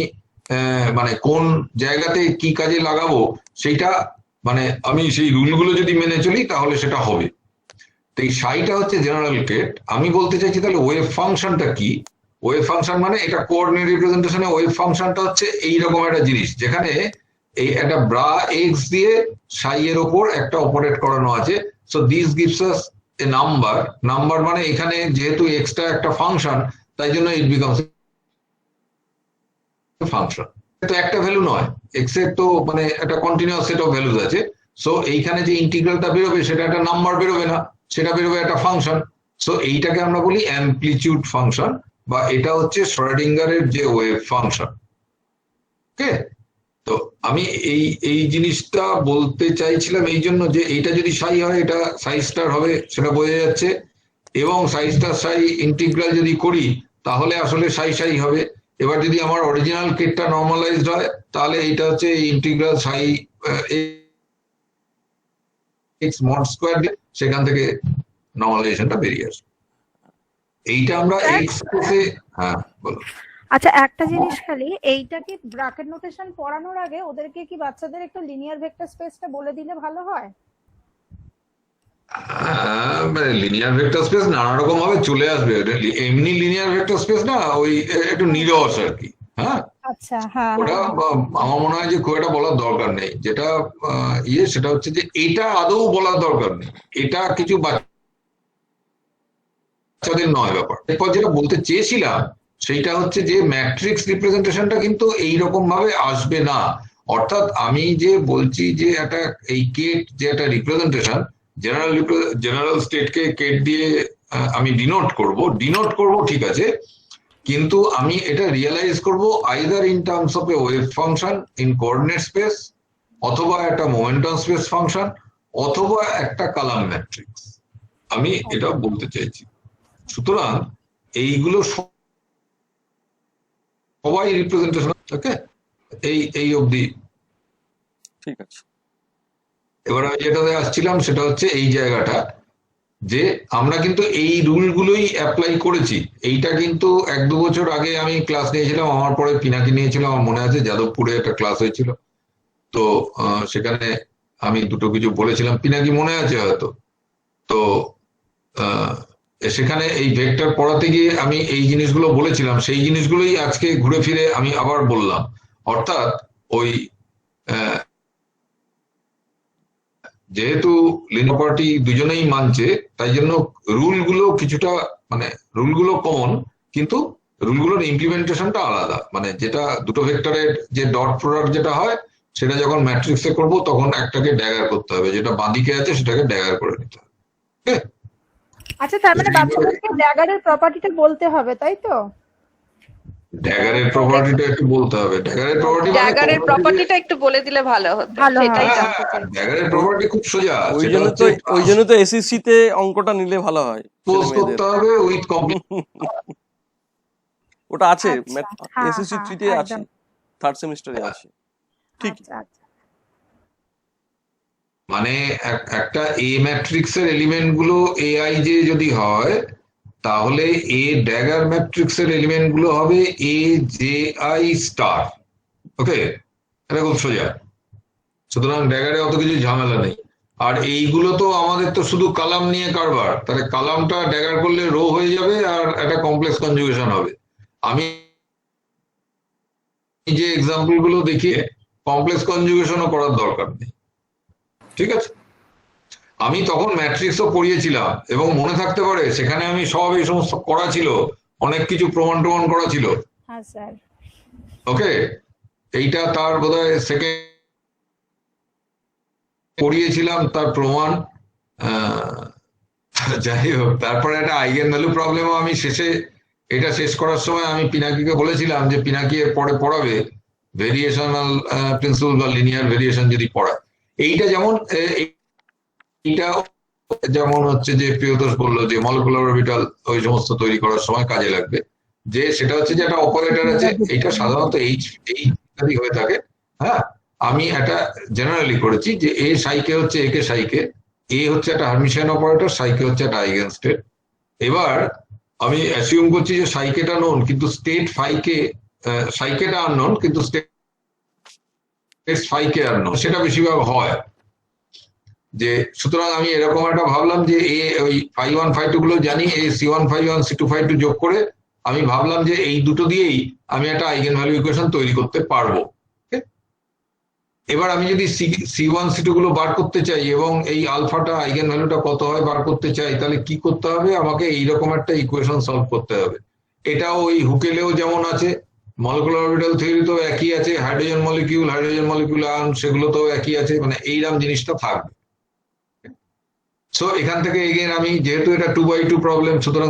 মানে কোন জায়গাতে কি কাজে লাগাবো সেইটা, মানে আমি সেই রুলগুলো যদি মেনে চলি তাহলে সেটা হবে। তো এই সাইটা হচ্ছে জেনারেল কেট। আমি বলতে চাইছি তাহলে ওয়েভ ফাংশনটা কি। ওয়েভ ফাংশন মানে এটা কোঅর্ডিনেট রিপ্রেজেন্টেশনে ওয়েভ ফাংশনটা হচ্ছে এইরকম একটা জিনিস যেখানে এই একটা ব্রা এক্স দিয়ে সাই এর ওপর একটা অপারেট করানো আছে। So this gives us A number. Number মানে এখানে যেহেতু এক্সটা একটা ফাংশন তাই জন্য ইট বিকামস ফাংশন। তো একটা ভ্যালু নয়, এক্স এর তো মানে একটা কন্টিনিউয়াস সেট অফ ভ্যালুজ আছে। সো এইখানে যে ইন্টিগ্রালটা বেরোবে সেটা একটা নাম্বার বেরোবে না, সেটা বেরোবে একটা ফাংশন। সো এইটাকে আমরা বলি অ্যামপ্লিটিউড ফাংশন, বা এটা হচ্ছে শ্রোডিঙ্গারের যে ওয়েভ ফাংশন। ওকে, তো আমি এই জিনিসটা বলতে চাইছিলাম এই জন্য যে এইটা যদি সাই হয় এটা সাই স্টার হবে, সেটা বোঝা যাচ্ছে, এবং সাই স্টার সাই ইন্টিগ্রাল যদি করি তাহলে আসলে সাই সাই হবে। এবার যদি আমার অরিজিনাল কেটটা নর্মালাইজড হয় তাহলে এইটা হচ্ছে ইন্টিগ্রাল সাই এক্স মড স্কোয়ার দিয়ে সেখান থেকে নর্মালাইজেশনটা বেরিয়ে আসবে। এইটা আমরা এক্স স্পেসে, হ্যাঁ বলো। আচ্ছা, একটা জিনিস খালি, এইটা কি ব্র্যাকেট নোটেশন পড়ানোর আগে ওদেরকে কি বাচ্চাদের একটু লিনিয়ার ভেক্টর স্পেসটা বলে দিলে ভালো হয়? মানে লিনিয়ার ভেক্টর স্পেস নানা রকম ভাবে চলে আসবে, এমনি লিনিয়ার ভেক্টর স্পেস না, ওই একটু নিরস আর কি, হ্যাঁ। আচ্ছা, হ্যাঁ ওটা আমার মনে হয় যে খুব একটা বলার দরকার নেই। যেটা সেটা হচ্ছে যে এটা আদৌ বলার দরকার নেই, এটা কিছু বাচ্চাদের নয় ব্যাপার। এরপর যেটা বলতে চেয়েছিলাম সেইটা হচ্ছে যে ম্যাট্রিক্স রিপ্রেজেন্টেশনটা কিন্তু এইরকম ভাবে আসবে না। অর্থাৎ আমি যে বলছি যে একটা এই কেট যে একটা রিপ্রেজেন্টেশন, জেনারেল স্টেটকে কেট দিয়ে আমি ডিনোট করব ঠিক আছে, কিন্তু আমি এটা রিয়েলাইজ করব either in terms of A wave function in coordinate space, অথবা একটা মোমেন্টাম স্পেস ফাংশন, অথবা একটা কালাম ম্যাট্রিক্স, আমি এটা বলতে চাইছি। সুতরাং এইগুলো সবাই রিপ্রেজেন্টেশন। ওকে, এই অবধি ঠিক আছে। এবার আমি যেটাতে আসছিলাম সেটা হচ্ছে এই জায়গাটা, যে আমরা কিন্তু এই রুলগুলোই অ্যাপ্লাই করেছি। এইটা কিন্তু 1-2 বছর আগে আমি ক্লাস নিয়েছিলাম, আমার পরে পিনাকি নিয়েছিলাম, আমার মনে আছে যাদবপুরে একটা ক্লাস হয়েছিল। তো সেখানে আমি দুটো কিছু বলেছিলাম, পিনাকি মনে আছে হয়তো। তো সেখানে এই ভেক্টর পড়াতে গিয়ে আমি এই জিনিসগুলো বলেছিলাম, সেই জিনিসগুলোই আজকে ঘুরে ফিরে আমি আবার বললাম। অর্থাৎ ওই যেহেতু লিনিয়ার পার্টি দুজনেই মানছে তাই জন্য রুলগুলো কিছুটা, মানে রুলগুলো কমন কিন্তু রুলগুলোর ইমপ্লিমেন্টেশনটা আলাদা। মানে যেটা দুটো ভেক্টরের যে ডট প্রোডাক্ট যেটা হয় সেটা যখন ম্যাট্রিক্সে করব তখন একটাকে ড্যাগার করতে হবে, যেটা বাঁদিকে আছে সেটাকে ড্যাগার করে নিতে হবে। আচ্ছা, তার মানে বাচ্চাদেরকে ড্যাগারের প্রপার্টিটা বলতে হবে, তাই তো? ড্যাগারের প্রপার্টিটা একটু বলতে হবে। ড্যাগারের প্রপার্টিটা একটু বলে দিলে ভালো হতো, সেটাই জানতে চাই। ড্যাগারের প্রপার্টি খুব সোজা, ওই জন্য তো এসএসসি তে অঙ্কটা নিলে ভালো হয়, পোস্ট করতে হবে উইথ ওটা আছে, আচ্ছা, হ্যাঁ এসএসসি হ্যাঁ 3 তে আছে, একদম। থার্ড সেমিস্টারে আছে। ঠিক। আচ্ছা আচ্ছা মানে একটা এ ম্যাট্রিক্সের এলিমেন্ট গুলো এআই যে যদি হয়, তাহলে এ ড্যাগার ম্যাট্রিক্সের এলিমেন্ট গুলো হবে এ জে আই স্টার। ওকে, এটা খুব সোজা। সুতরাং ড্যাগারে অত কিছু ঝামেলা নেই। আর এইগুলো তো আমাদের তো শুধু কালাম নিয়ে কারবার, তাহলে কালামটা ড্যাগার করলে রো হয়ে যাবে আর একটা কমপ্লেক্স কনজুগেশন হবে। আমি যে এক্সাম্পল গুলো দেখিয়ে কমপ্লেক্স কনজুগেশনও করার দরকার নেই, ঠিক আছে? আমি তখন ম্যাট্রিক্সও পড়িয়েছিলাম এবং মনে থাকতে পারে সেখানে আমি সব এই সমস্ত করা ছিল, অনেক কিছু প্রমাণ করা ছিল। হ্যাঁ স্যার। ওকে, এইটা তার বোধহয় সেকেন্ড পড়িয়েছিলাম, তার প্রমাণ। যাই হোক, তারপরে একটা আইগেন ভ্যালু প্রবলেমও আমি এটা শেষ করার সময় আমি পিনাকিকে বলেছিলাম যে পিনাকি এর পরে পড়াবে ভেরিয়েশনাল প্রিন্সিপাল বা লিনিয়ার ভেরিয়েশন যদি পড়ায়। এইটা যেমন এইটা যেমন হচ্ছে যে প্রিয়তোষ বললো যে মলিকুলার অরবিটাল ওই সমস্ত তৈরি করার সময় কাজে লাগবে, যে সেটা হচ্ছে যে একটা অপারেটর আছে, এইটা সাধারণত এইচ ইত্যাদি হয়ে থাকে। হ্যাঁ, আমি এটা জেনারেলি করেছি যে এ সাইকে হচ্ছে একে সাইকে, এ হচ্ছে একটা হার্মিশিয়ান অপারেটর, সাইকে হচ্ছে একটা আইগেন স্টেট। এবার আমি অ্যাসিউম করছি যে সাইকেটা নোন কিন্তু স্টেট ফাইকে, সাইকেটা আননোন কিন্তু স্টেট ফাইকে আননোন, সেটা বেশিরভাগ হয়। যে সুতরাং আমি এরকম একটা ভাবলাম যে এ ওই φ1 φ2 গুলো জানি, এ c1 φ1 c2 φ2 যোগ করে আমি ভাবলাম যে এই দুটো দিয়েই আমি একটা আইগেন ভ্যালু ইকুয়েশন তৈরি করতে পারবো। এবার আমি যদি c1 c2 গুলো বার করতে চাই এবং এই আলফাটা আইগেন ভ্যালুটা কত হয় বার করতে চাই, তাহলে কি করতে হবে? আমাকে এইরকম একটা ইকুয়েশন সলভ করতে হবে। এটাও ওই হুকেলেও যেমন আছে, মলিকুলার অরবিটাল থিওরিতেও একই আছে, হাইড্রোজেন মলিকিউল আয়ন সেগুলোতেও একই আছে, মানে এইরকম জিনিসটা থাকবে। সো এখান থেকে এগেন আমি যেহেতু এটা 2x2 প্রবলেম, সুতরাং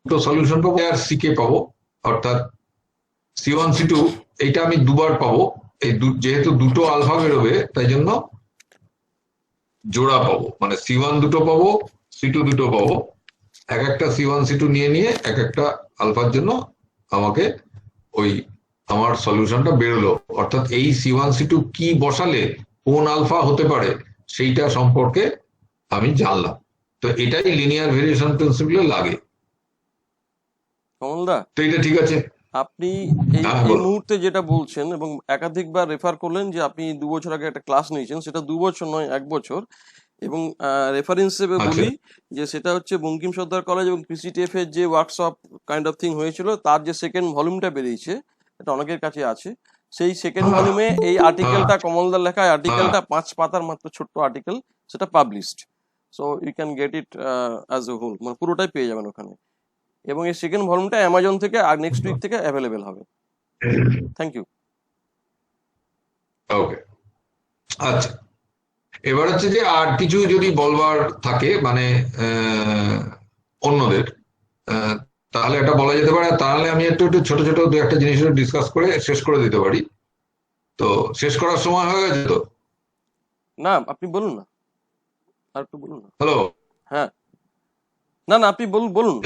দুটো সলিউশন পাবো আর সিকে পাবো, অর্থাৎ c1 c2 এইটা আমি দুবার পাবো। এই যেহেতু দুটো আলফা বেরোবে তাই জন্য জোড়া পাবো, মানে c1 দুটো পাবো, c2 দুটো পাবো। এক একটা c1 c2 নিয়ে এক একটা আলফার জন্য আমাকে ওই আমার সলিউশনটা বেরোলো। অর্থাৎ এই c1 c2 কি বসালে কোন আলফা হতে পারে সেইটা সম্পর্কে আমি জানলাম। তো এটাই লিনিয়ার ভেরিয়েশন প্রিন্সিপালে লাগে। কমলদা, তো এটা ঠিক আছে। আপনি এই মুহূর্তে যেটা বলছেন এবং একাধিকবার রেফার করলেন যে আপনি 2 বছর আগে একটা ক্লাস নিয়েছেন, সেটা 2 বছর নয় 1 বছর। এবং রেফারেন্স হিসেবে বলি যে সেটা হচ্ছে বঙ্কিম সর্দার কলেজ এবং পিসিটিএফ এর যে ওয়ার্কশপ কাইন্ড অফ থিং হয়েছিল, তার যে সেকেন্ড ভলিউমটা বেরিয়েছে, এটা অনেকের কাছে আছে। সেই সেকেন্ড ভলিউমে এই আর্টিকেলটা, কমলদার লেখা আর্টিকেলটা 5 পাতার মাত্র ছোট্ট আর্টিকেল, সেটা published. So you can get it as a whole, মানে পুরোটাই পেয়ে যাবেন ওখানে। এবং এই সেকেন্ড ভলিউমটা অ্যামাজন থেকে আর নেক্সট উইক থেকে অ্যাভেলেবেল হবে। Thank you. ওকে, আচ্ছা, এবার হচ্ছে যে আর কিছু যদি বলবার থাকে মানে অন্যদের, তাহলে এটা বলা যেতে পারে। তাহলে আমি একটু ছোট ছোট দু একটা জিনিস ডিসকাস করে শেষ করে দিতে পারি। তো শেষ করার সময় হয়ে গেছে তো? না, আপনি বলুন না, আর একটু বলুন না। হ্যালো? হ্যাঁ, না আপনি বলুন।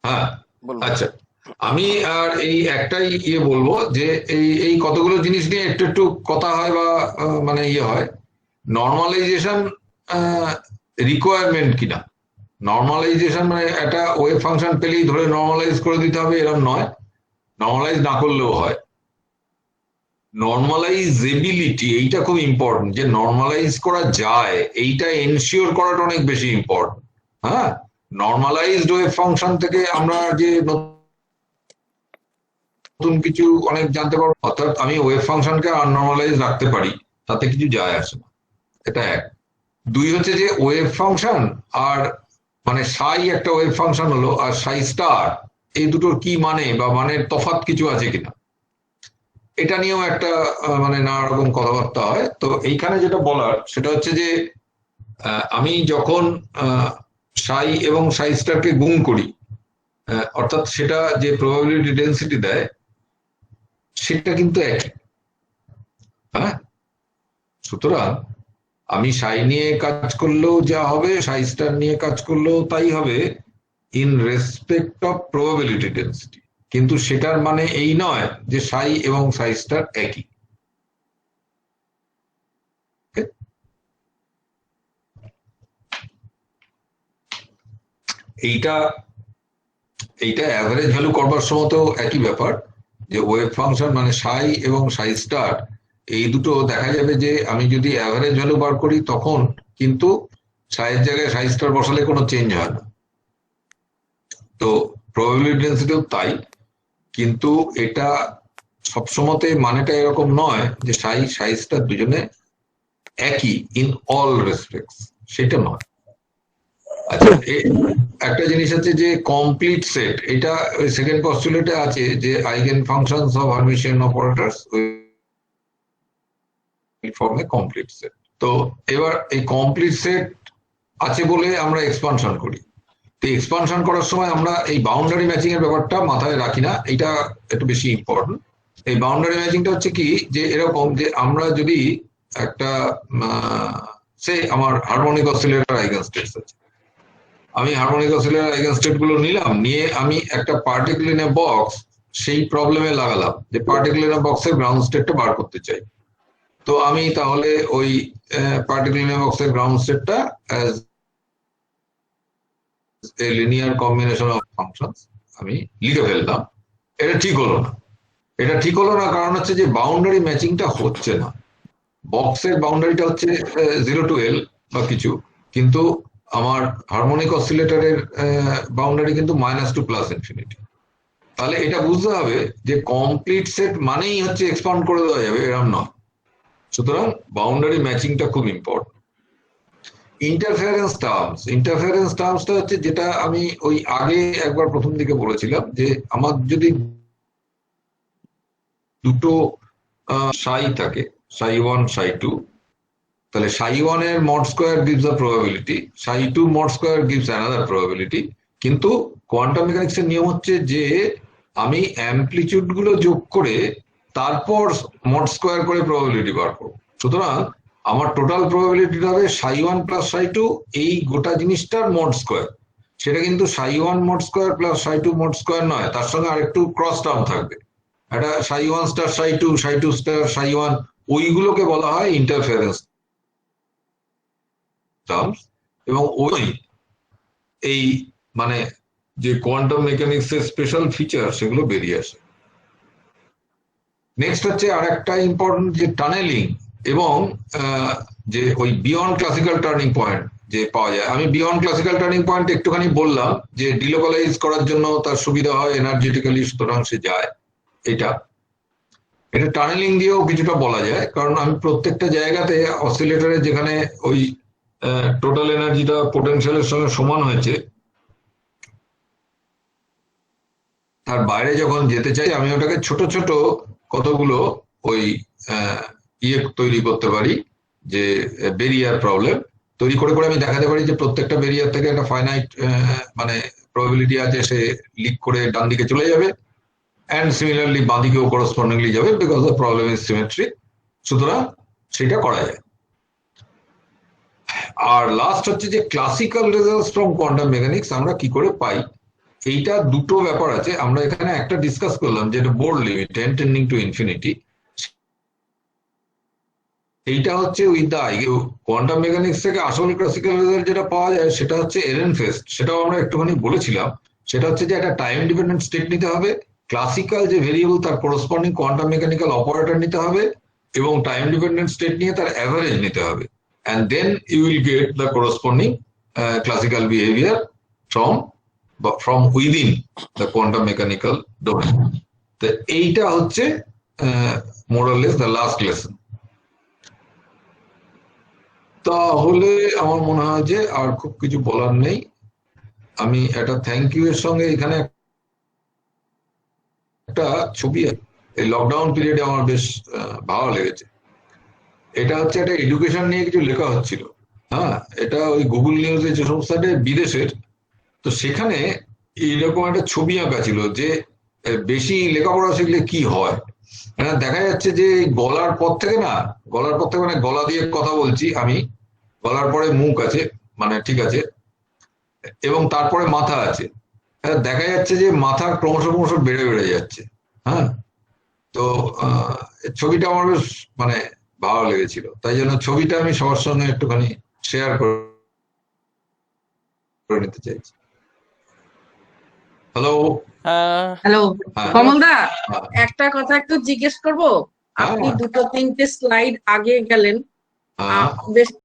হ্যাঁ, আচ্ছা, আমি আর এই একটাই বলবো যে এই কতগুলো জিনিস নিয়ে একটু কথা হয় বা মানে হয়, নর্মালাইজেশন রিকোয়ারমেন্ট কিনা। নর্মালাইজেশন মানে একটা ওয়েভ ফাংশন পেলেই ধরে নর্মালাইজ করে দিতে হবে এরকম নয়, নর্মালাইজ না করলেও হয়। নর্মালাইজেবিলিটি এইটা খুব ইম্পর্টেন্ট, যে নর্মালাইজ করা যায় এইটা এনশিওর করাটা অনেক বেশি ইম্পর্টেন্ট। হ্যাঁ, নর্মালাইজড ওয়েভ ফাংশন থেকে আমরা যে নতুন কিছু অনেক জানতে পারবো, অর্থাৎ আমি ওয়েভ ফাংশনকে আননর্মালাইজ রাখতে পারি, তাতে কিছু যায় আসে না। এটা এক। দুই হচ্ছে যে ওয়েভ ফাংশন আর মানে সাই একটা ওয়েভ ফাংশন হলো, আর সাই স্টার, এই দুটোর কি মানে বা মানের তফাৎ কিছু আছে কিনা, এটা নিয়েও একটা মানে নানা রকম কথাবার্তা হয়। তো এইখানে যেটা বলার সেটা হচ্ছে যে আমি যখন সাই এবং সাই স্টারকে গুণ করি, অর্থাৎ সেটা যে প্রবাবিলিটি ডেন্সিটি দেয় সেটা কিন্তু একই। হ্যাঁ, সুতরাং আমি সাই নিয়ে কাজ করলেও যা হবে, সাই স্টার নিয়ে কাজ করলেও তাই হবে। In respect of probability density, কিন্তু সেটার মানে এই নয় যে সাই এবং সাই স্টার একই। এইটা অ্যাভারেজ ভ্যালু করবার সময় তো একই ব্যাপার, যে ওয়েভ ফাংশন মানে সাই এবং সাই স্টার এই দুটো দেখা যাবে যে আমি যদি অ্যাভারেজ ভ্যালু বার করি তখন কিন্তু সাইয়ের জায়গায় সাই স্টার বসালে কোনো চেঞ্জ হয় না। তো প্রবাবিলিটি ডেন্সিটিও তাই, কিন্তু এটা সবসময়তে মানেটা এরকম নয় যে সাই স্টার দুজনে একই ইন অল রেসপেক্টস, সেটা নয়। আচ্ছা, একটা জিনিস আছে যে কমপ্লিট সেট, এটা ওই সেকেন্ড পস্টুলেটে আছে যে eigen functions of Hermitian operators form A complete set. তো এবার এই কমপ্লিট সেট আছে বলে আমরা এক্সপানশন করি। তো এক্সপানশন করার সময় আমরা এই বাউন্ডারি ম্যাচিং এর ব্যাপারটা মাথায় রাখি না, এটা একটু বেশি ইম্পর্টেন্ট। এই বাউন্ডারি ম্যাচিংটা হচ্ছে কি, যে এরকম যে আমরা যদি একটা সে আমার হারমোনিক অসিলেটর আইগেনস্টেটস আছে, আমি হারমোনিক অসিলেটর আইগেনস্টেট গুলো নিলাম, নিয়ে আমি একটা পার্টিকেল ইন এ বক্স সেই প্রবলেমে লাগালাম যে পার্টিকেল ইন এ বক্সের গ্রাউন্ড স্টেটটা বার করতে চাই। তো আমি তাহলে ওই পার্টিকেল ইন এ বক্সের গ্রাউন্ড স্টেটটা as a linear combination of functions আমি লিখে ফেললাম। এটা ঠিক হলো না। এটা ঠিক হলো না কারণ হচ্ছে যে বাউন্ডারি ম্যাচিংটা হচ্ছে না। বক্সের বাউন্ডারিটা হচ্ছে 0 to L বা কিছু, কিন্তু আমার হারমোনিক অসিলেটরের বাউন্ডারি কিন্তু -2 +∞। তাহলে এটা বুঝতে হবে যে কমপ্লিট সেট মানেই হচ্ছে এক্সপান্ড করে দেওয়া যাবে, এরকম নয়। সুতরাং বাউন্ডারি ম্যাচিংটা খুব ইম্পর্টেন্ট। ইন্টারফারেন্স টার্মসটা হচ্ছে যেটা আমি ওই আগে একবার প্রথম দিকে বলেছিলাম, যে আমার যদি দুটো সাই থাকে, সাই 1 সাই 2, তাহলে সাই 1 এর মড স্কোয়ার গিভস আ প্রবাবিলিটি, সাই 2 mod square gives another probability. কিন্তু কোয়ান্টাম মেকানিক্স এর নিয়ম হচ্ছে যে আমি অ্যামপ্লিটিউড গুলো যোগ করে তারপর মড স্কোয়ার করে প্রবাবিলিটি বার করব। সুতরাং আমার টোটাল প্রবাবিলিটি হবে সাই 1 প্লাস সাই 2, এই গোটা জিনিসটার মড স্কোয়ার। সেটা কিন্তু সাই 1 মড স্কোয়ার প্লাস সাই 2 মড স্কোয়ার নয়, তার সঙ্গে আরেকটু ক্রস টার্ম থাকবে, একটা সাই 1 স্টার সাই 2, সাই 2 স্টার সাই 1, ওইগুলোকে বলা হয় ইন্টারফারেন্স টার্মস। এবং ওই এই মানে যে কোয়ান্টাম মেকানিক্স এর স্পেশাল ফিচার সেগুলো বেরিয়ে আসে। নেক্সট হচ্ছে আর একটা ইম্পর্টেন্ট, যে টানেলিং এবং যে ওই বিয়ন্ড ক্লাসিক্যাল টার্নিং পয়েন্ট যে পাওয়া যায়। আমি বিয়ন্ড ক্লাসিক্যাল টার্নিং পয়েন্ট একটুখানি বললাম যে ডিলোকালাইজ করার জন্য তার সুবিধা হয় এনার্জেটিক্যালি, সুতরাং সে যায়। এটা টানেলিং দিয়েও কিছুটা বলা যায়, কারণ আমি প্রত্যেকটা জায়গাতে অসিলেটরে যেখানে ওই টোটাল এনার্জিটা পোটেনশিয়ালের সঙ্গে সমান হয়েছে, তার বাইরে যখন যেতে চাই আমি ওটাকে ছোট ছোট কতগুলো ওই ইয়ে তৈরি করতে পারি, যে বেরিয়ার প্রবলেম তৈরি করে করে আমি দেখাতে পারি যে প্রত্যেকটা বেরিয়ার থেকে একটা ফাইনাইট মানে প্রবাবিলিটি আছে, সে লিক করে ডান দিকে চলে যাবে, and similarly বাঁ দিকেও correspondingly যাবে, because the problem is symmetric. সুতরাং সেটা করা যায়। আর লাস্ট হচ্ছে যে classical results from quantum mechanics আমরা কি করে পাই। এইটা দুটো ব্যাপার আছে, আমরা এখানে একটা ডিসকাস করলাম যেটা board limit n tending to infinity. এইটা হচ্ছে উইথ দ্য কোয়ান্টাম মেকানিক্স থেকে আসল ক্লাসিক্যাল রেজাল্ট যেটা পাওয়া যায় সেটা হচ্ছে এরেনফেস্ট, সেটাও আমরা একটুখানি বলেছিলাম। সেটা হচ্ছে যে একটা টাইম ডিপেন্ডেন্ট স্টেট নিতে হবে, ক্লাসিক্যাল যে ভেরিয়েবল তার করসপন্ডিং কোয়ান্টাম মেকানিক্যাল অপারেটর নিতে হবে, এবং টাইম ডিপেন্ডেন্ট স্টেট নিয়ে তার অ্যাভারেজ নিতে হবে, and then you will get the corresponding classical behavior from within the quantum mechanical domain. তো এইটা হচ্ছে more or less the last lesson. তাহলে আমার মনে হয় যে আর খুব কিছু বলার নেই। আমি একটা থ্যাংক ইউ এর সঙ্গে এখানে একটা ছবি, এই লকডাউন পিরিয়ডে আমার বেশ ভালো লেগেছে। এটা হচ্ছে একটা এডুকেশন নিয়ে কিছু লেখা হচ্ছিল, হ্যাঁ, এটা ওই গুগল নিউজে যে সংস্থাটা বিদেশের, তো সেখানে এইরকম একটা ছবি আঁকা ছিল যে বেশি লেখাপড়া শিখলে কি হয়। দেখা যাচ্ছে যে গলার পর থেকে মানে গলা দিয়ে কথা বলছি আমি, গলার পরে মুখ আছে, মানে ঠিক আছে, এবং তারপরে মাথা আছে, দেখা যাচ্ছে যে মাথা ক্রমশ ক্রমশ বেড়ে বেড়ে যাচ্ছে। হ্যাঁ, তো ছবিটা আমার বেশ মানে ভালো লেগেছিল, তাই জন্য ছবিটা আমি সবার সঙ্গে একটুখানি শেয়ার করে নিতে চাইছি। হ্যালো, হ্যাঁ হ্যালো হ্যাঁ কমলদা, হ্যাঁ, একটা কথা একটু জিজ্ঞেস করব। আপনি হ্যাঁ, দুটো তিনটে স্লাইড আগে গেলেন, হ্যাঁ, বেশ